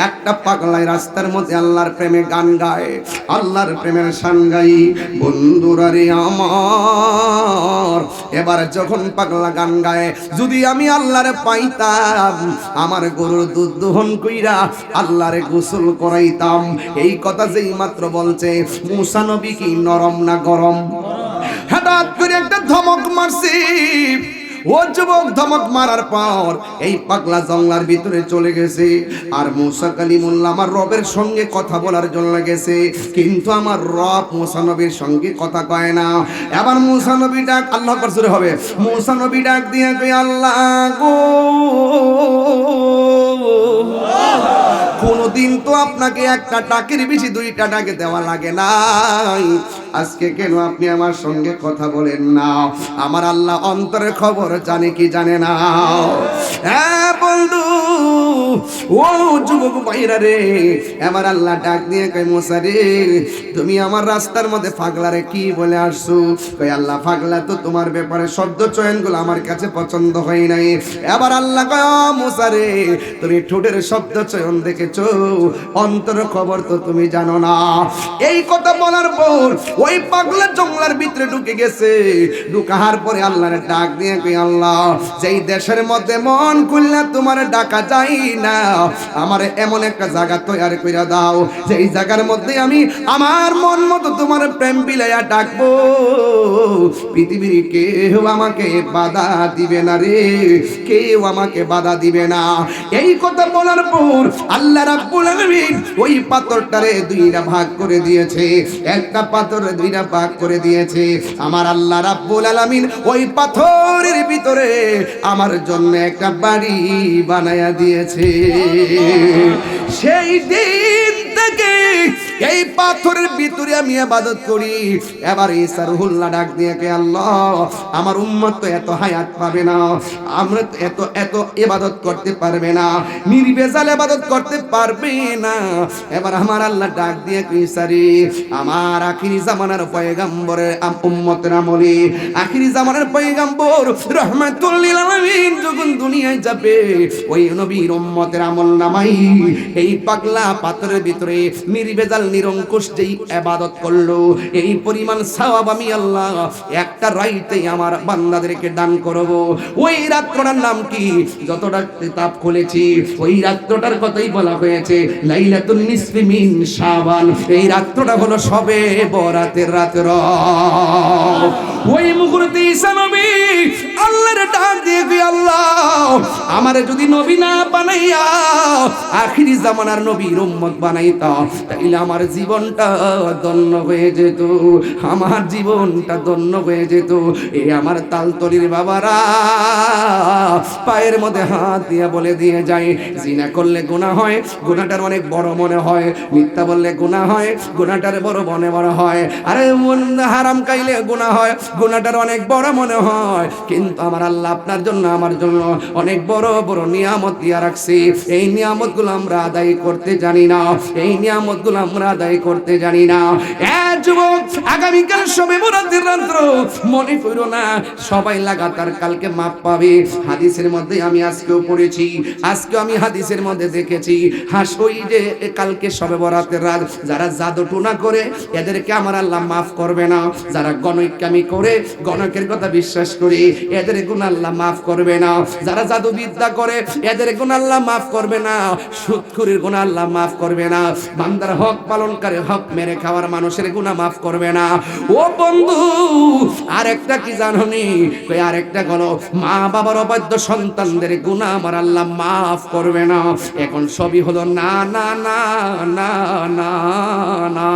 একটা পাগলায় রাস্তার মধ্যে আল্লাহর প্রেমে গান গায় আল্লাহর প্রেমের শান গাই বন্ধুরা রে আমার এবার যখন পাগলা গান গায় যদি আমি আল্লাহরে পাইতাম আমার গরুর দুধ দহন কইরা আল্লাহরে গোসল করাইতাম এই কথা যেই মাত্র বলছে মুসা নবী কি নরম না গরম হঠাৎ করে একটা ধমক মারছে ও যুবক ধমক মারার পর এই পাগলা জঙ্গলার ভিতরে চলে গেছে আর মুসা কালিমুল্লাহ আমার রবের সঙ্গে কথা বলার জন্য গেছে কিন্তু আমার রব মুসা নবীর সঙ্গে কথা কয় না এবার মুসা নবী ডাক আল্লাহ আকবার জোরে হবে মুসা নবী ডাক দিয়ে কই আল্লাহ গো কোনদিন তো আপনাকে একটা টাকের বেশি দুইটা টাকে দেওয়া লাগে নাই আজকে কেন আপনি আমার সঙ্গে কথা বলেন না আমার আল্লাহ অন্তরের খবর জানে কি জানে না হ্যাঁ বন্ধু ও যুবক ভাইরা রে আমার আল্লাহ ডাক দিয়ে কই মুসা রে তুমি আমার রাস্তার মধ্যে পাগলারে কি বলে আসছো কই আল্লাহ পাগলা তো তোমার ব্যাপারে শব্দ চয়নগুলো আমার কাছে পছন্দ হয় নাই এবার আল্লাহ কয় মুসা রে তুমি ঠোঁটের শব্দ চয়ন দেখেছো অন্তর খবর তো তুমি জানো না এই কথা বলার পর ওই পাগলা জঙ্গলার ভিতরে ঢুকে গেছে ঢুকার পরে আল্লাহর ডাক দিয়ে কই আল্লাহ যেই দেশের মধ্যে মন খুলনা তোমার ডাকা যায় না আমার এমন একটা জায়গা তৈরি করে দাও যেই জায়গার মধ্যে আমি আমার মন মতো তোমার প্রেম বিলাইয়া ডাকবো পৃথিবীর কেউ আমাকে বাধা দিবে না রে কেউ আমাকে বাধা দিবে না এই কথা বলার পর আল্লাহ রাব্বুল আলামিন ওই পাথরটারে দুইটা ভাগ করে দিয়েছে একটা পাথরে দুইটা ভাগ করে দিয়েছে আমার আল্লাহ রাব্বুল আলামিন ওই পাথরের ভিতরে আমার জন্য একটা বাড়ি বানায়া দিয়েছে সেই দিন থেকে এই পাথরের ভিতরে আমি ইবাদত করি এবার ঈসা রুহুল্লাহ ডাক দিয়ে কে আল্লাহ আমার উম্মত তো এত হায়াত পাবে না আমরা তো এত ইবাদত করতে পারবে না নির্ভেজাল ইবাদত করতে পারবে না এবার আমার আল্লাহ ডাক দিয়ে কে ঈসা রে আমার আখিরি জামানার পয়গম্বরের উম্মতের আমলে আখিরি জামানার পয়গম্বর রাহমাতুল লিল আলামিন যখন দুনিয়ায় যাবে ওই নবীর উম্মতের আমল নামাই এই পাগলা পাথরের ভিতরে নির্ভেজাল নিরঙ্কুশ যেই ইবাদত করলো, এই পরিমাণ সওয়াব আমি আল্লাহ একটা রাইতে আমার বান্দাদেরকে দান করব। ওই রাত্রটার নাম কি? যতটা কিতাব খুলেছি ওই রাত্রটার কথাই বলা হয়েছে লাইলাতুন নিসফি মিন শাবান। এই রাত্রটা হলো সবে বরাতের রাত্র। ওই মুহূর্তে ঈসা নবী আল্লাহর ডাক দিয়ে গিয়ে, আল্লাহ আমারে যদি নবী না বানাইয়া আখিরি জামানার নবীর উম্মত বানাইতা, তাইলে আমার জীবনটা ধন্য হয়ে যেত, আমার জীবনটা ধন্য হয়ে যেত। এই আমার তালতলির বাবারা পায়ের মধ্যে হাত দিয়া বলে দিয়ে যায়, জিনা করলে গুনাহ হয়, গুনাহটার অনেক বড় মনে হয়। মিথ্যা বললে গুনাহ হয়, গুনাহটার বড় মনে হয়। আরে হারাম খাইলে গুনাহ হয়, গুনাহটার অনেক বড় মনে হয়। কিন্তু আমার আল্লাহ আপনার জন্য আমার জন্য অনেক বড় বড় নিয়ামত দিয়া রাখছি। এই নিয়ামতগুলো আমরা আদায় করতে জানি না, এই নিয়ামতগুলো আমরা আদায় করতে জানি না। যুবক, আগামীকাল সবে বরাতের রাত্র, মনে করো না সবাই লাগাতার কালকে মাপ পাবে। হাদিসের মধ্যে আমি আজকেও পড়েছি, আজকে আমি হাদিসের মধ্যে দেখেছি, ওই যে কালকে সবে বরাতের রাত যারা জাদু টুনা করে এদেরকে আমার আল্লাহ মাফ করবে না। যারা গণিকামি করে, গণকের কথা বিশ্বাস করে, এদের গুনাহ আল্লাহ মাফ করবে না। যারা জাদু বিদ্যা করে এদের গুনাহ আল্লাহ মাফ করবে না। সুদখোরের গুনাহ আল্লাহ মাফ করবে না। বান্দার হক পালনকারী, হক মেরে খাওয়ার মানুষের গুনাহ মাফ করবে না। ও বন্ধু, আরেকটা কি জানোনি? আরেকটা হলো মা বাবার অবাধ্য সন্তানদের গুনাহ আমার আল্লাহ মাফ করবে না। এখন সবই হলো না না না না না না।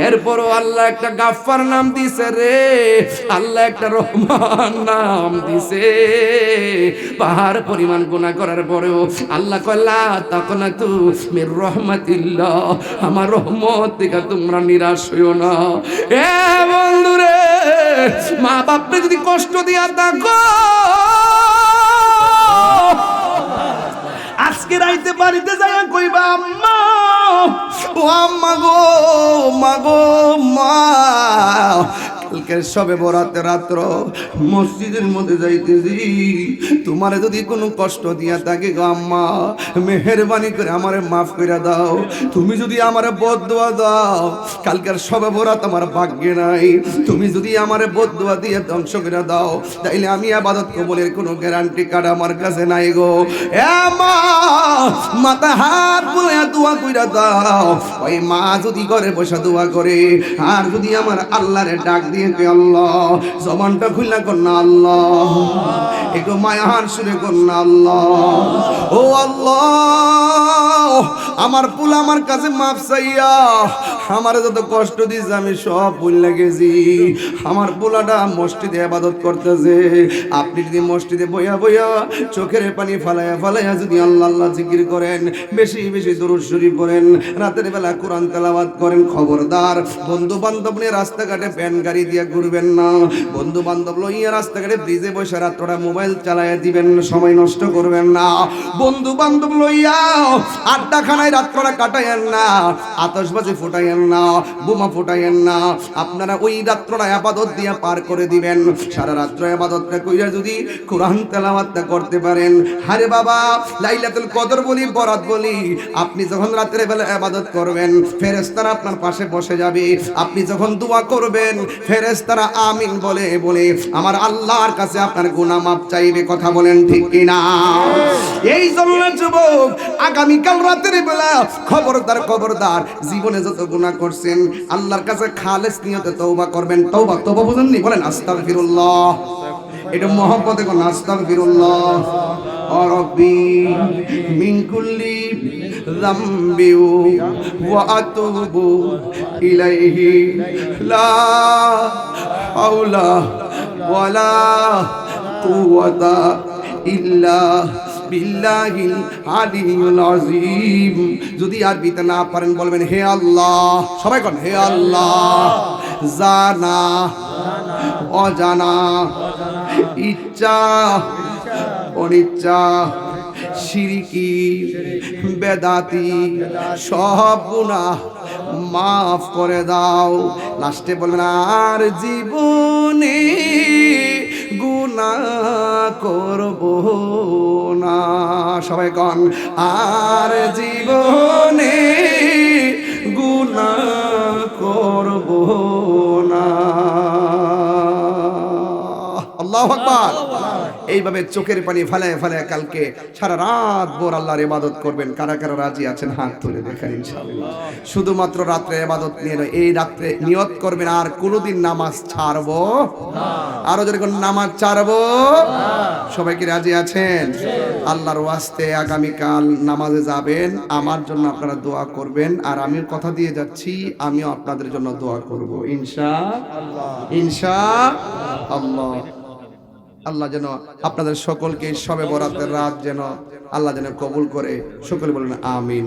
এরপরও আল্লাহ একটা গাফফার নাম দিছে রে, আল্লাহ একটা রহমান নাম দিছে। পাহাড় পরিমাণ গুনাহ করার পরেও আল্লাহ কল্লা তাকনা তু মির রহমাতিল্লাহ, আমার রহমত থেকে তোমরা নিরাশ হইও না। এ বন্ধুরে, মা বাপরে যদি কষ্ট দিয়া থাকো, আজকে রাইতে বাড়িতে যাইয়া কইবা, আম্মা ও আম্মা গো, মা গো মা, কালকে সবে বরাতের রাত্র মসজিদের মধ্যে যাইতেছি, তোমারে যদি কোনো কষ্ট দিয়া থাকে গো আম্মা, মেহেরবানি করে আমারে মাফ করে দাও। তুমি যদি আমারে বদদুয়া দাও, কালকের সবে বরাত আমার ভাগ্যে নাই, তুমি যদি আমারে বদদুয়া দিয়ে ধ্বংস করে দাও, তাইলে আমি ইবাদত কবুলের কোনো গ্যারান্টি কার্ড আমার কাছে নাই গো। এ মা, মাথা হাত বুলাইয়া দোয়া কইরা দাও। ওই মা যদি ঘরে বসে দোয়া করে, আর যদি আমার আল্লাহরে ডাক দিয়ে আল্লাহ, জবানটা খুলনা কর না আল্লাহ, একটু মায়ার সুরে কর না আল্লাহ, ও আল্লাহ আমার পুলা আমার কাছে মাফ চাইয়া, আমার যত কষ্ট দিয়েছে আমি সব ভুলে গেছি। আমার পোলাটা মসজিদে ইবাদত করতেছে, আপনি যদি মসজিদে বইয়া বইয়া চোখের পানি ফালাইয়া ফালাইয়া যদি আল্লাহ আল্লাহ জিকির করেন, বেশি বেশি দরুদ শরীফ পড়েন, রাতের বেলা কোরআন তেলাওয়াত করেন, খবরদার বন্ধু বান্ধব নিয়ে রাস্তাঘাটে ভ্যান গাড়ি দিয়ে ঘুরবেন না। বন্ধু বান্ধব লইয়া রাস্তাঘাটে ব্রিজে বসে রাত্রটা মোবাইল চালাইয়া দিবেন, সময় নষ্ট করবেন না। বন্ধু বান্ধব লইয়া আড্ডাখানায় রাত্রটা কাটাইয়েন না, আতশবাজি ফুটাইয়েন না, বোমা ফুটাইয়েন না। আপনারা ওই রাত্রটা ইবাদত দিয়ে পার করে দিবেন। সারা রাত্র ইবাদতটা কইরা যদি কোরআন তেলাওয়াতটা করতে পারেন, আরে বাবা লাইলাতুল কদর বলি, বরাত বলি, আপনি যখন রাতের বেলা ইবাদত করবেন, ফেরেশতারা আপনার পাশে বসে যাবে। আপনি যখন দোয়া করবেন, ফেরেশতারা আমিন বলে বলে আমার আল্লাহর কাছে আপনার গুনাহ মাফ চাইবে। কথা বলেন ঠিক কিনা? এই জন্য যুবক, আগামীকাল রাতের বেলা খবরদার খবরদার, জীবনে যত গুনাহ করছেন আল্লাহর কাছে খালেস নিয়তে তওবা করবেন। তওবা তওবা বুঝেননি? বলেন আস্তাগফিরুল্লাহ। এটা মহব্বতে কোন আস্তাগফিরুল্লাহ ও রব্বি মিন কুল্লি যামবি ওয়া আতুবু ইলাইহি লা হাওলা ওয়ালা কুওয়াতা ইল্লা বিল্লাহিল আলিয়্যিল আযীম। যদি আরবিতে না পারেন বলবেন হে আল্লাহ, সবাই কোন হে আল্লাহ, জানা অজানা, ইচ্ছা অনিচ্ছা, শিরকি বেদাতি সব গুনাহ মাফ করে দাও। লাস্টে বলবেন আর জীবনে গুনাহ করব না। সবাই কন, আর জীবনে গুনাহ করব না। আল্লাহু আকবার। এইভাবে চোখের পানি ফেলায় ফেলায় কালকে সারা রাত ভোর আল্লাহর ইবাদত করবেন। কারা কারা রাজি আছেন হাত তুলে দেখেন ইনশাআল্লাহ। শুধুমাত্র রাত্রে ইবাদত নিয়ে নয়, এই রাত্রে নিয়ত করবেন আর কোনোদিন নামাজ ছাড়বো না। আরো যদি কোন নামাজ ছাড়বো না। সবাই কি রাজি আছেন? আল্লাহর ওয়াস্তে আগামীকাল নামাজে যাবেন, আমার জন্য আপনারা দোয়া করবেন, আর আমি কথা দিয়ে যাচ্ছি আমিও আপনাদের জন্য দোয়া করব ইনশাআল্লাহ। ইনশাআল্লাহ। আল্লাহ যেন আপনাদের সকলকে শবে বরাতের রাত যেন আল্লাহ যেন কবুল করে, সকলে বলেন আমিন।